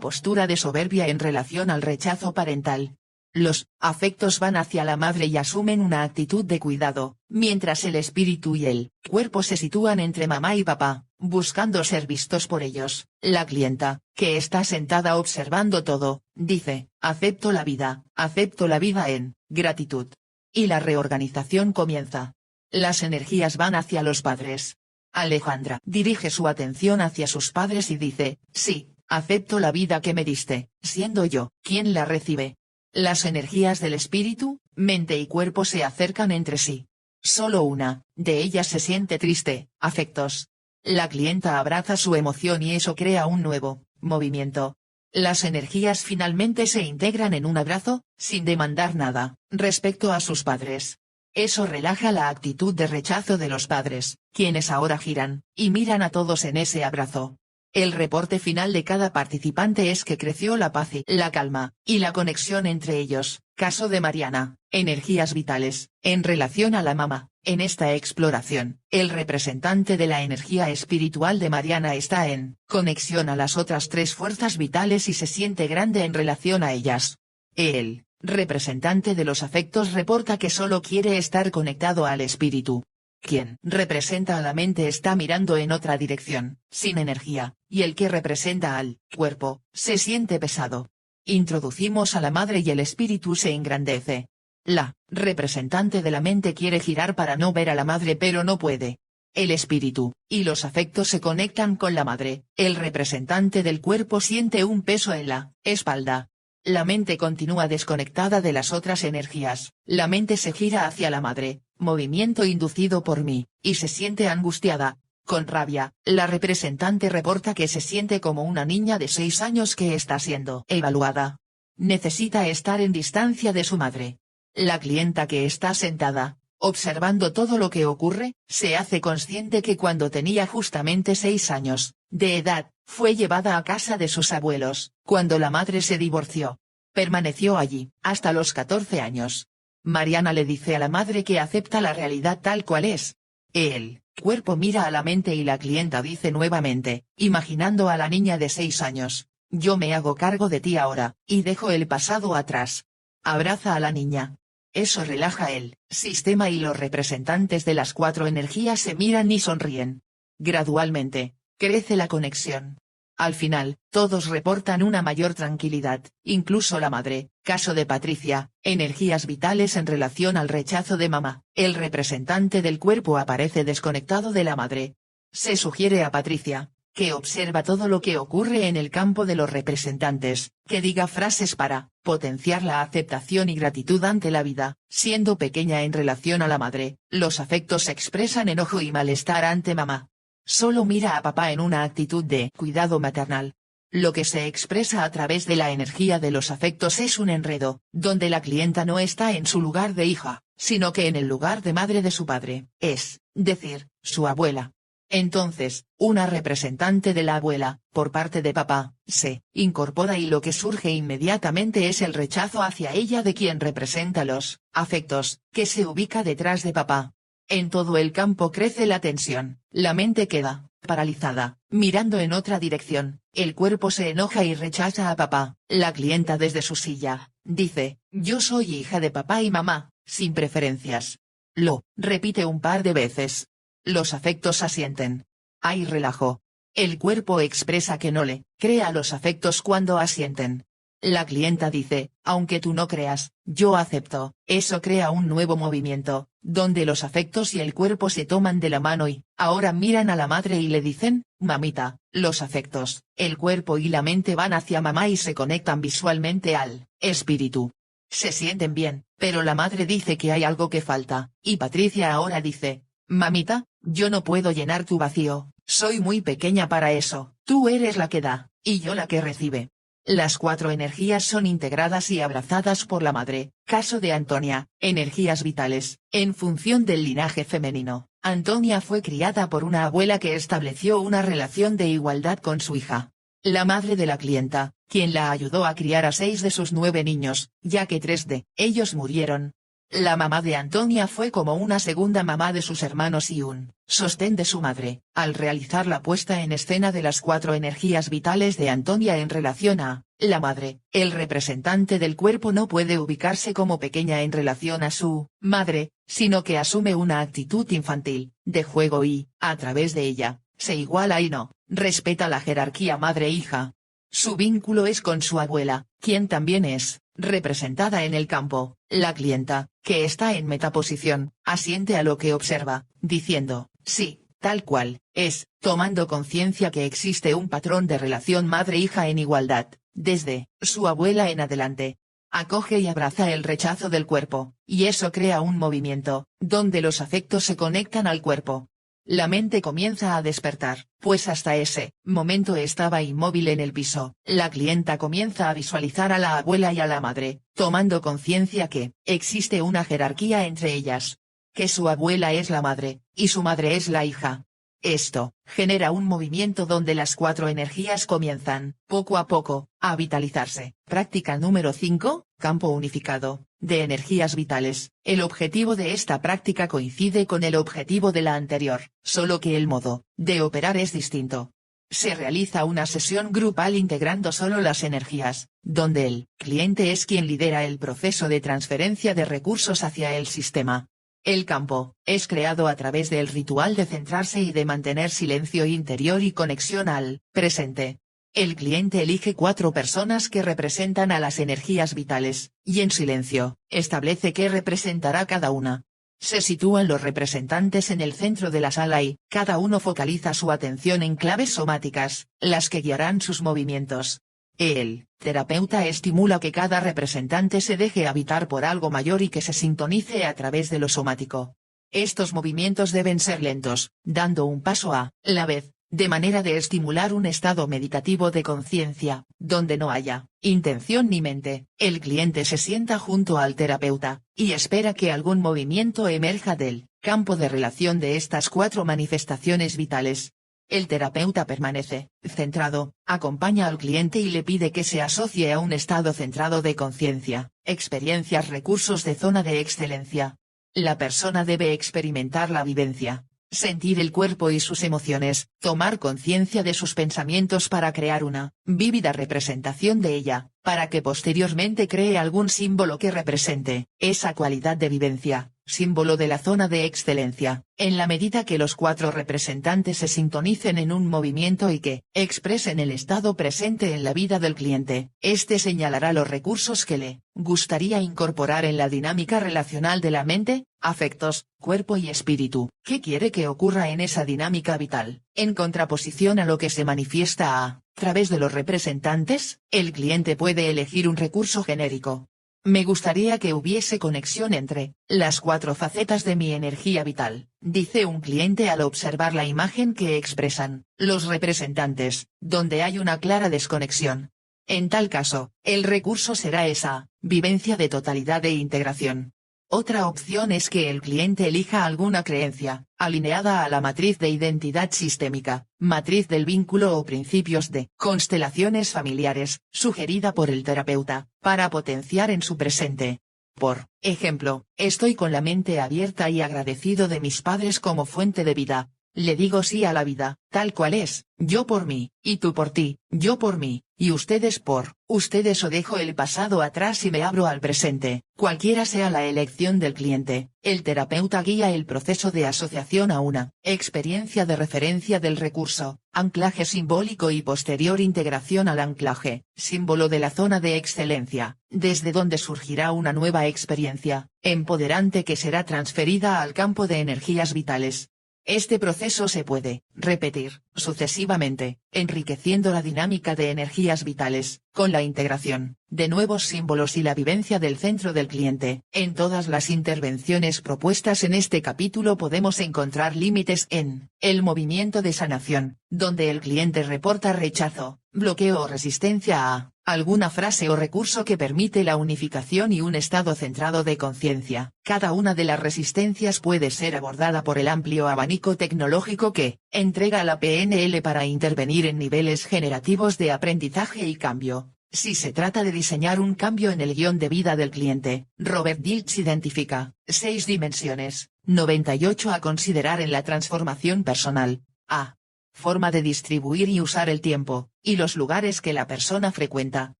A: postura de soberbia en relación al rechazo parental. Los afectos van hacia la madre y asumen una actitud de cuidado, mientras el espíritu y el cuerpo se sitúan entre mamá y papá, buscando ser vistos por ellos. La clienta, que está sentada observando todo, dice, acepto la vida en gratitud. Y la reorganización comienza. Las energías van hacia los padres. Alejandra dirige su atención hacia sus padres y dice, sí, acepto la vida que me diste, siendo yo quien la recibe. Las energías del espíritu, mente y cuerpo se acercan entre sí. Solo una de ellas se siente triste, afectos. La clienta abraza su emoción y eso crea un nuevo movimiento. Las energías finalmente se integran en un abrazo, sin demandar nada, respecto a sus padres. Eso relaja la actitud de rechazo de los padres, quienes ahora giran, y miran a todos en ese abrazo. El reporte final de cada participante es que creció la paz y la calma, y la conexión entre ellos. Caso de Mariana, energías vitales, en relación a la mamá. En esta exploración, el representante de la energía espiritual de Mariana está en conexión a las otras tres fuerzas vitales y se siente grande en relación a ellas. El representante de los afectos reporta que solo quiere estar conectado al espíritu. Quien representa a la mente está mirando en otra dirección, sin energía, y el que representa al cuerpo, se siente pesado. Introducimos a la madre y el espíritu se engrandece. La representante de la mente quiere girar para no ver a la madre pero no puede. El espíritu y los afectos se conectan con la madre, el representante del cuerpo siente un peso en la espalda. La mente continúa desconectada de las otras energías, la mente se gira hacia la madre, movimiento inducido por mí, y se siente angustiada, con rabia. La representante reporta que se siente como una niña de 6 años que está siendo evaluada. Necesita estar en distancia de su madre. La clienta que está sentada, observando todo lo que ocurre, se hace consciente que cuando tenía justamente 6 años de edad, fue llevada a casa de sus abuelos, cuando la madre se divorció. Permaneció allí, hasta los 14 años. Mariana le dice a la madre que acepta la realidad tal cual es. El cuerpo mira a la mente y la clienta dice nuevamente, imaginando a la niña de 6 años, yo me hago cargo de ti ahora, y dejo el pasado atrás. Abraza a la niña. Eso relaja el sistema y los representantes de las 4 energías se miran y sonríen. Gradualmente, crece la conexión. Al final, todos reportan una mayor tranquilidad, incluso la madre. Caso de Patricia, energías vitales en relación al rechazo de mamá. El representante del cuerpo aparece desconectado de la madre. Se sugiere a Patricia, que observa todo lo que ocurre en el campo de los representantes, que diga frases para potenciar la aceptación y gratitud ante la vida. Siendo pequeña en relación a la madre, los afectos expresan enojo y malestar ante mamá. Solo mira a papá en una actitud de cuidado maternal. Lo que se expresa a través de la energía de los afectos es un enredo, donde la clienta no está en su lugar de hija, sino que en el lugar de madre de su padre, es decir, su abuela. Entonces, una representante de la abuela, por parte de papá, se incorpora y lo que surge inmediatamente es el rechazo hacia ella de quien representa los afectos, que se ubica detrás de papá. En todo el campo crece la tensión, la mente queda paralizada, mirando en otra dirección, el cuerpo se enoja y rechaza a papá. La clienta desde su silla, dice, yo soy hija de papá y mamá, sin preferencias. Lo repite un par de veces. Los afectos asienten. Hay relajo. El cuerpo expresa que no le crea los afectos cuando asienten. La clienta dice, aunque tú no creas, yo acepto. Eso crea un nuevo movimiento, donde los afectos y el cuerpo se toman de la mano y, ahora miran a la madre y le dicen, mamita. Los afectos, el cuerpo y la mente van hacia mamá y se conectan visualmente al espíritu. Se sienten bien, pero la madre dice que hay algo que falta, y Patricia ahora dice, mamita, yo no puedo llenar tu vacío, soy muy pequeña para eso, tú eres la que da, y yo la que recibe. Las 4 energías son integradas y abrazadas por la madre. Caso de Antonia, energías vitales, en función del linaje femenino. Antonia fue criada por una abuela que estableció una relación de igualdad con su hija. La madre de la clienta, quien la ayudó a criar a 6 de sus 9 niños, ya que 3 de ellos murieron. La mamá de Antonia fue como una segunda mamá de sus hermanos y un sostén de su madre, al realizar la puesta en escena de las 4 energías vitales de Antonia en relación a la madre. El representante del cuerpo no puede ubicarse como pequeña en relación a su madre, sino que asume una actitud infantil, de juego y, a través de ella, se iguala y no respeta la jerarquía madre-hija. Su vínculo es con su abuela, quien también es representada en el campo. La clienta, que está en metaposición, asiente a lo que observa, diciendo, sí, tal cual, es, tomando conciencia que existe un patrón de relación madre-hija en igualdad, desde su abuela en adelante. Acoge y abraza el rechazo del cuerpo, y eso crea un movimiento, donde los afectos se conectan al cuerpo. La mente comienza a despertar, pues hasta ese momento estaba inmóvil en el piso. La clienta comienza a visualizar a la abuela y a la madre, tomando conciencia que existe una jerarquía entre ellas. Que su abuela es la madre, y su madre es la hija. Esto genera un movimiento donde las 4 energías comienzan, poco a poco, a vitalizarse. Práctica número 5, campo unificado, de energías vitales. El objetivo de esta práctica coincide con el objetivo de la anterior, solo que el modo de operar es distinto. Se realiza una sesión grupal integrando solo las energías, donde el cliente es quien lidera el proceso de transferencia de recursos hacia el sistema. El campo es creado a través del ritual de centrarse y de mantener silencio interior y conexión al presente. El cliente elige 4 personas que representan a las energías vitales, y en silencio, establece qué representará cada una. Se sitúan los representantes en el centro de la sala y, cada uno focaliza su atención en claves somáticas, las que guiarán sus movimientos. El terapeuta estimula que cada representante se deje habitar por algo mayor y que se sintonice a través de lo somático. Estos movimientos deben ser lentos, dando un paso a la vez, de manera de estimular un estado meditativo de conciencia, donde no haya intención ni mente. El cliente se sienta junto al terapeuta, y espera que algún movimiento emerja del campo de relación de estas 4 manifestaciones vitales. El terapeuta permanece centrado, acompaña al cliente y le pide que se asocie a un estado centrado de conciencia, experiencias, recursos de zona de excelencia. La persona debe experimentar la vivencia, sentir el cuerpo y sus emociones, tomar conciencia de sus pensamientos para crear una vívida representación de ella, para que posteriormente cree algún símbolo que represente esa cualidad de vivencia, símbolo de la zona de excelencia, en la medida que los 4 representantes se sintonicen en un movimiento y que expresen el estado presente en la vida del cliente. Este señalará los recursos que le gustaría incorporar en la dinámica relacional de la mente, afectos, cuerpo y espíritu. ¿Qué quiere que ocurra en esa dinámica vital? En contraposición a lo que se manifiesta a través de los representantes, el cliente puede elegir un recurso genérico. Me gustaría que hubiese conexión entre las 4 facetas de mi energía vital, dice un cliente al observar la imagen que expresan los representantes, donde hay una clara desconexión. En tal caso, el recurso será esa vivencia de totalidad e integración. Otra opción es que el cliente elija alguna creencia, alineada a la matriz de identidad sistémica, matriz del vínculo o principios de constelaciones familiares, sugerida por el terapeuta, para potenciar en su presente. Por ejemplo, estoy con la mente abierta y agradecido de mis padres como fuente de vida. Le digo sí a la vida, tal cual es, yo por mí, y tú por ti, yo por mí, y ustedes por ustedes, o dejo el pasado atrás y me abro al presente. Cualquiera sea la elección del cliente, el terapeuta guía el proceso de asociación a una experiencia de referencia del recurso, anclaje simbólico y posterior integración al anclaje, símbolo de la zona de excelencia, desde donde surgirá una nueva experiencia empoderante que será transferida al campo de energías vitales. Este proceso se puede repetir sucesivamente, enriqueciendo la dinámica de energías vitales, con la integración de nuevos símbolos y la vivencia del centro del cliente. En todas las intervenciones propuestas en este capítulo podemos encontrar límites en el movimiento de sanación, donde el cliente reporta rechazo, bloqueo o resistencia a alguna frase o recurso que permite la unificación y un estado centrado de conciencia. Cada una de las resistencias puede ser abordada por el amplio abanico tecnológico que entrega la PNL para intervenir en niveles generativos de aprendizaje y cambio. Si se trata de diseñar un cambio en el guión de vida del cliente, Robert Dilts identifica 6 dimensiones, 98 a considerar en la transformación personal. A. Forma de distribuir y usar el tiempo, y los lugares que la persona frecuenta.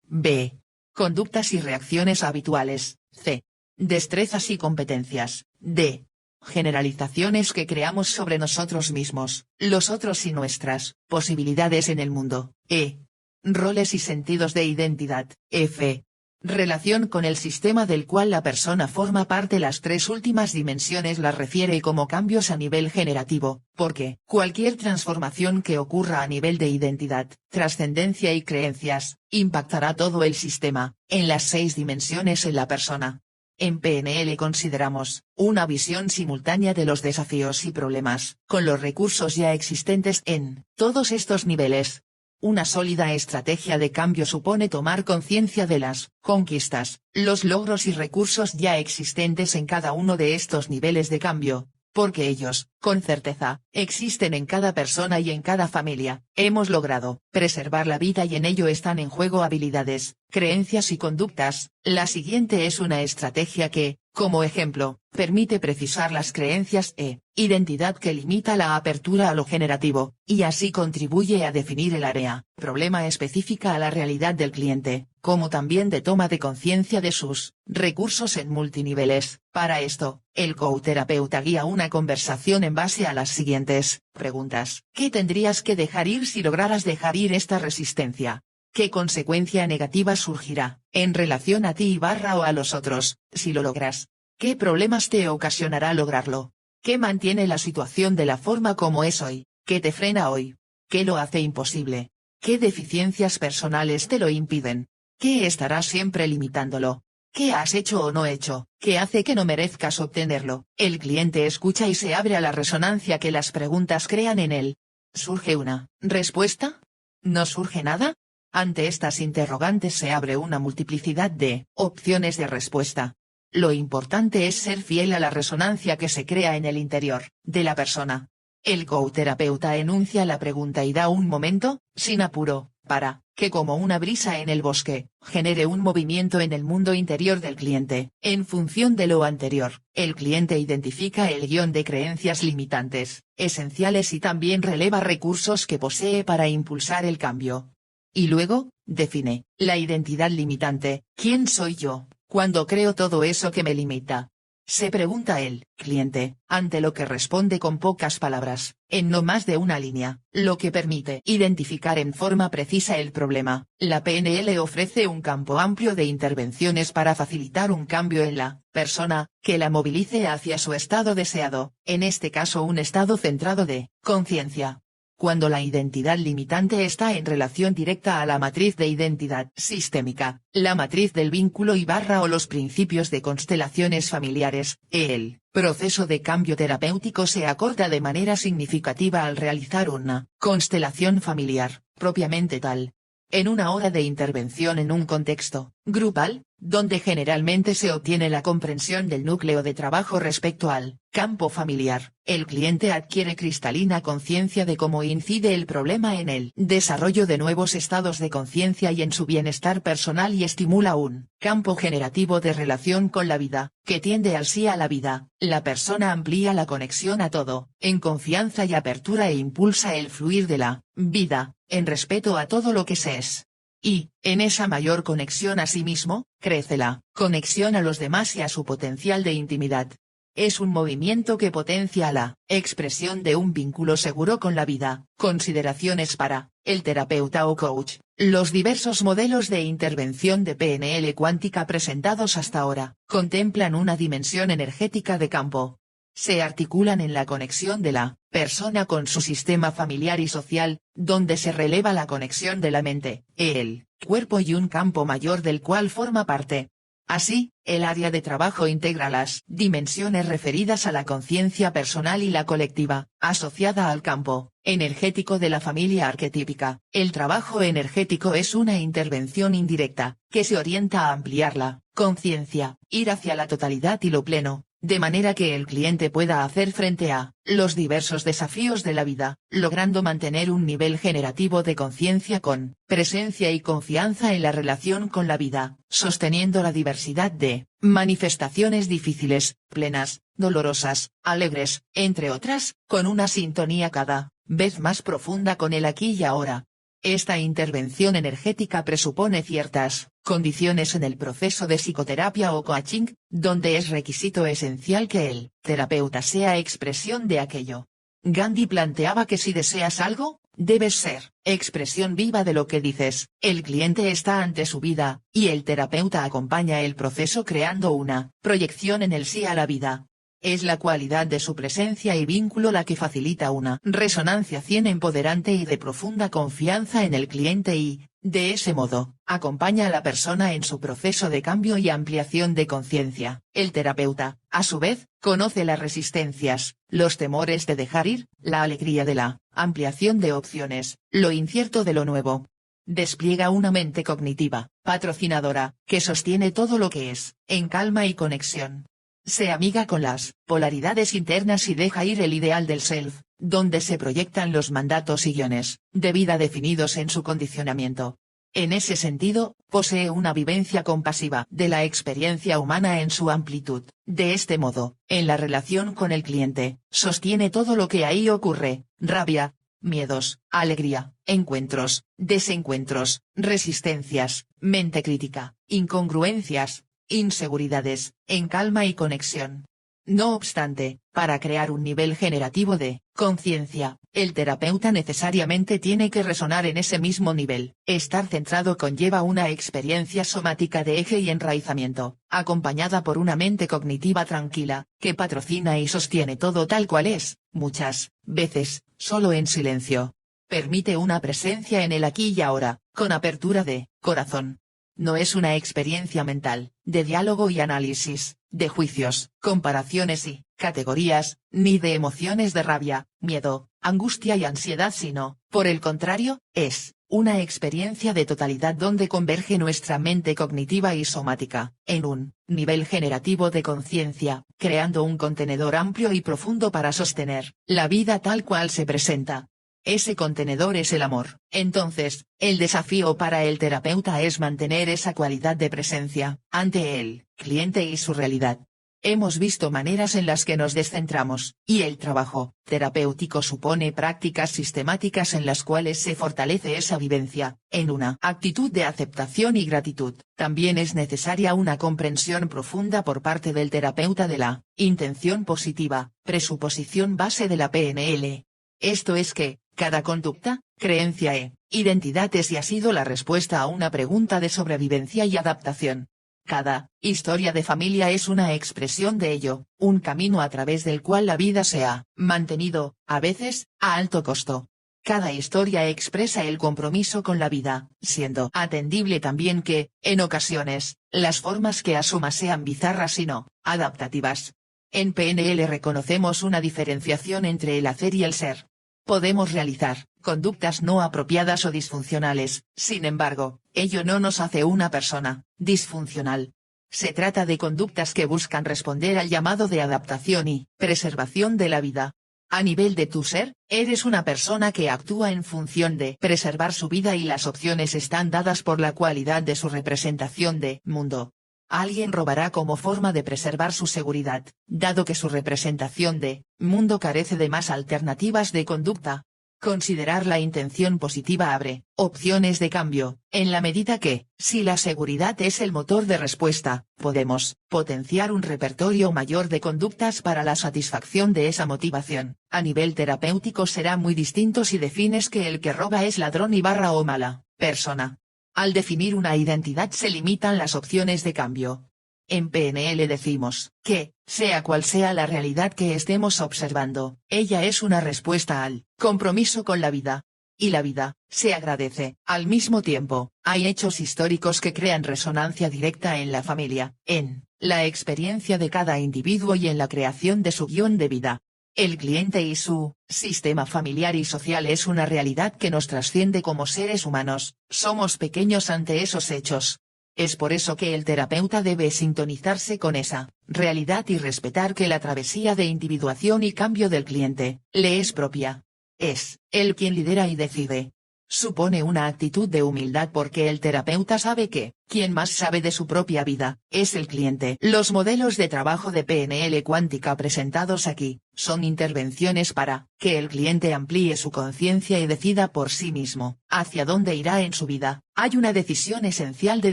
A: B. Conductas y reacciones habituales. C. Destrezas y competencias. D. Generalizaciones que creamos sobre nosotros mismos, los otros y nuestras posibilidades en el mundo. E. Roles y sentidos de identidad. F. Relación con el sistema del cual la persona forma parte. Las 3 últimas dimensiones las refiere como cambios a nivel generativo, porque cualquier transformación que ocurra a nivel de identidad, trascendencia y creencias, impactará todo el sistema, en las 6 dimensiones en la persona. En PNL consideramos una visión simultánea de los desafíos y problemas, con los recursos ya existentes en todos estos niveles. Una sólida estrategia de cambio supone tomar conciencia de las conquistas, los logros y recursos ya existentes en cada uno de estos niveles de cambio, porque ellos, con certeza, existen en cada persona y en cada familia. Hemos logrado preservar la vida y en ello están en juego habilidades, creencias y conductas. La siguiente es una estrategia que, como ejemplo, permite precisar las creencias e identidad que limita la apertura a lo generativo, y así contribuye a definir el área, problema específica a la realidad del cliente, como también de toma de conciencia de sus recursos en multiniveles. Para esto, el coach-terapeuta guía una conversación en base a las siguientes preguntas. ¿Qué tendrías que dejar ir si lograras dejar ir esta resistencia? ¿Qué consecuencia negativa surgirá, en relación a ti o a los otros, si lo logras? ¿Qué problemas te ocasionará lograrlo? ¿Qué mantiene la situación de la forma como es hoy? ¿Qué te frena hoy? ¿Qué lo hace imposible? ¿Qué deficiencias personales te lo impiden? ¿Qué estará siempre limitándolo? ¿Qué has hecho o no hecho, que hace que no merezcas obtenerlo? El cliente escucha y se abre a la resonancia que las preguntas crean en él. ¿Surge una respuesta? ¿No surge nada? Ante estas interrogantes se abre una multiplicidad de opciones de respuesta. Lo importante es ser fiel a la resonancia que se crea en el interior de la persona. El coach-terapeuta enuncia la pregunta y da un momento, sin apuro, para que como una brisa en el bosque, genere un movimiento en el mundo interior del cliente. En función de lo anterior, el cliente identifica el guión de creencias limitantes, esenciales y también releva recursos que posee para impulsar el cambio. Y luego, define la identidad limitante. ¿Quién soy yo, cuando creo todo eso que me limita? Se pregunta el cliente, ante lo que responde con pocas palabras, en no más de una línea, lo que permite identificar en forma precisa el problema. La PNL ofrece un campo amplio de intervenciones para facilitar un cambio en la persona, que la movilice hacia su estado deseado, en este caso un estado centrado de conciencia. Cuando la identidad limitante está en relación directa a la matriz de identidad sistémica, la matriz del vínculo o los principios de constelaciones familiares, el proceso de cambio terapéutico se acorta de manera significativa al realizar una constelación familiar, propiamente tal. En una hora de intervención en un contexto grupal, donde generalmente se obtiene la comprensión del núcleo de trabajo respecto al campo familiar, el cliente adquiere cristalina conciencia de cómo incide el problema en el desarrollo de nuevos estados de conciencia y en su bienestar personal y estimula un campo generativo de relación con la vida, que tiende al sí a la vida. La persona amplía la conexión a todo, en confianza y apertura e impulsa el fluir de la vida, en respeto a todo lo que se es. Y, en esa mayor conexión a sí mismo, crece la conexión a los demás y a su potencial de intimidad. Es un movimiento que potencia la expresión de un vínculo seguro con la vida. Consideraciones para el terapeuta o coach. Los diversos modelos de intervención de PNL cuántica presentados hasta ahora contemplan una dimensión energética de campo. Se articulan en la conexión de la persona con su sistema familiar y social, donde se releva la conexión de la mente, el cuerpo y un campo mayor del cual forma parte. Así, el área de trabajo integra las dimensiones referidas a la conciencia personal y la colectiva, asociada al campo energético de la familia arquetípica. El trabajo energético es una intervención indirecta, que se orienta a ampliar la conciencia, ir hacia la totalidad y lo pleno, de manera que el cliente pueda hacer frente a los diversos desafíos de la vida, logrando mantener un nivel generativo de conciencia con presencia y confianza en la relación con la vida, sosteniendo la diversidad de manifestaciones difíciles, plenas, dolorosas, alegres, entre otras, con una sintonía cada vez más profunda con el aquí y ahora. Esta intervención energética presupone ciertas condiciones en el proceso de psicoterapia o coaching, donde es requisito esencial que el terapeuta sea expresión de aquello. Gandhi planteaba que si deseas algo, debes ser expresión viva de lo que dices. El cliente está ante su vida, y el terapeuta acompaña el proceso creando una proyección en el sí a la vida. Es la cualidad de su presencia y vínculo la que facilita una resonancia 100 empoderante y de profunda confianza en el cliente y, de ese modo, acompaña a la persona en su proceso de cambio y ampliación de conciencia. El terapeuta, a su vez, conoce las resistencias, los temores de dejar ir, la alegría de la ampliación de opciones, lo incierto de lo nuevo. Despliega una mente cognitiva, patrocinadora, que sostiene todo lo que es, en calma y conexión. Se amiga con las polaridades internas y deja ir el ideal del self, donde se proyectan los mandatos y guiones de vida definidos en su condicionamiento. En ese sentido, posee una vivencia compasiva de la experiencia humana en su amplitud. De este modo, en la relación con el cliente, sostiene todo lo que ahí ocurre: rabia, miedos, alegría, encuentros, desencuentros, resistencias, mente crítica, incongruencias, inseguridades, en calma y conexión. No obstante, para crear un nivel generativo de conciencia, el terapeuta necesariamente tiene que resonar en ese mismo nivel. Estar centrado conlleva una experiencia somática de eje y enraizamiento, acompañada por una mente cognitiva tranquila, que patrocina y sostiene todo tal cual es, muchas veces, solo en silencio. Permite una presencia en el aquí y ahora, con apertura de corazón. No es una experiencia mental, de diálogo y análisis, de juicios, comparaciones y categorías, ni de emociones de rabia, miedo, angustia y ansiedad, sino, por el contrario, es una experiencia de totalidad donde converge nuestra mente cognitiva y somática, en un nivel generativo de conciencia, creando un contenedor amplio y profundo para sostener la vida tal cual se presenta. Ese contenedor es el amor. Entonces, el desafío para el terapeuta es mantener esa cualidad de presencia ante el cliente y su realidad. Hemos visto maneras en las que nos descentramos, y el trabajo terapéutico supone prácticas sistemáticas en las cuales se fortalece esa vivencia, en una actitud de aceptación y gratitud. También es necesaria una comprensión profunda por parte del terapeuta de la intención positiva, presuposición base de la PNL. Esto es que, cada conducta, creencia e identidad es y ha sido la respuesta a una pregunta de sobrevivencia y adaptación. Cada historia de familia es una expresión de ello, un camino a través del cual la vida se ha mantenido, a veces, a alto costo. Cada historia expresa el compromiso con la vida, siendo atendible también que, en ocasiones, las formas que asuma sean bizarras y no adaptativas. En PNL reconocemos una diferenciación entre el hacer y el ser. Podemos realizar conductas no apropiadas o disfuncionales, sin embargo, ello no nos hace una persona disfuncional. Se trata de conductas que buscan responder al llamado de adaptación y preservación de la vida. A nivel de tu ser, eres una persona que actúa en función de preservar su vida y las opciones están dadas por la cualidad de su representación de mundo. Alguien robará como forma de preservar su seguridad, dado que su representación de mundo carece de más alternativas de conducta. Considerar la intención positiva abre opciones de cambio, en la medida que, si la seguridad es el motor de respuesta, podemos potenciar un repertorio mayor de conductas para la satisfacción de esa motivación. A nivel terapéutico será muy distinto si defines que el que roba es ladrón y o mala persona. Al definir una identidad se limitan las opciones de cambio. En PNL decimos que, sea cual sea la realidad que estemos observando, ella es una respuesta al compromiso con la vida. Y la vida se agradece. Al mismo tiempo, hay hechos históricos que crean resonancia directa en la familia, en la experiencia de cada individuo y en la creación de su guión de vida. El cliente y su sistema familiar y social es una realidad que nos trasciende como seres humanos. Somos pequeños ante esos hechos. Es por eso que el terapeuta debe sintonizarse con esa realidad y respetar que la travesía de individuación y cambio del cliente le es propia. Es él quien lidera y decide. Supone una actitud de humildad porque el terapeuta sabe que, quien más sabe de su propia vida, es el cliente. Los modelos de trabajo de PNL cuántica presentados aquí, son intervenciones para que el cliente amplíe su conciencia y decida por sí mismo, hacia dónde irá en su vida. Hay una decisión esencial de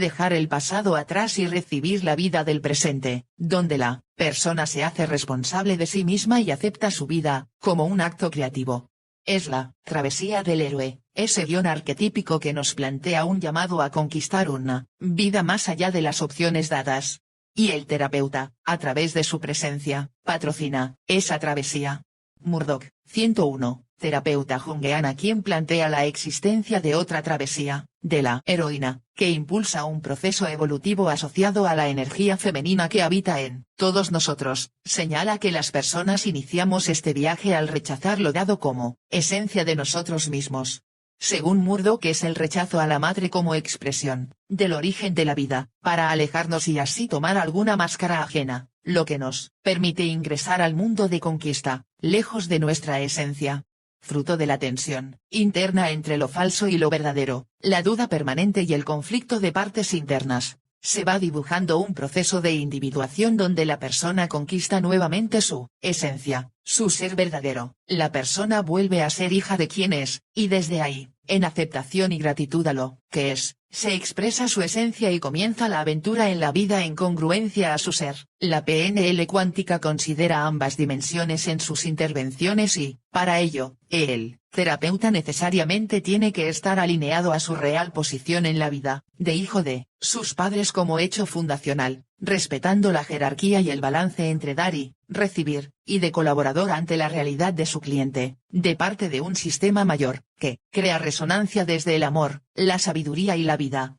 A: dejar el pasado atrás y recibir la vida del presente, donde la persona se hace responsable de sí misma y acepta su vida, como un acto creativo. Es la travesía del héroe, ese guión arquetípico que nos plantea un llamado a conquistar una vida más allá de las opciones dadas. Y el terapeuta, a través de su presencia, patrocina esa travesía. Murdoch, 101, terapeuta junguiana quien plantea la existencia de otra travesía, de la heroína, que impulsa un proceso evolutivo asociado a la energía femenina que habita en todos nosotros, señala que las personas iniciamos este viaje al rechazar lo dado como esencia de nosotros mismos. Según Murdoch es el rechazo a la madre como expresión del origen de la vida, para alejarnos y así tomar alguna máscara ajena, lo que nos permite ingresar al mundo de conquista, lejos de nuestra esencia. Fruto de la tensión interna entre lo falso y lo verdadero, la duda permanente y el conflicto de partes internas, se va dibujando un proceso de individuación donde la persona conquista nuevamente su esencia, su ser verdadero. La persona vuelve a ser hija de quien es, y desde ahí, en aceptación y gratitud a lo que es, se expresa su esencia y comienza la aventura en la vida en congruencia a su ser. La PNL cuántica considera ambas dimensiones en sus intervenciones y, para ello, el terapeuta necesariamente tiene que estar alineado a su real posición en la vida, de hijo de sus padres como hecho fundacional, respetando la jerarquía y el balance entre dar y recibir, y de colaborador ante la realidad de su cliente, de parte de un sistema mayor, que crea resonancia desde el amor, la sabiduría y la vida.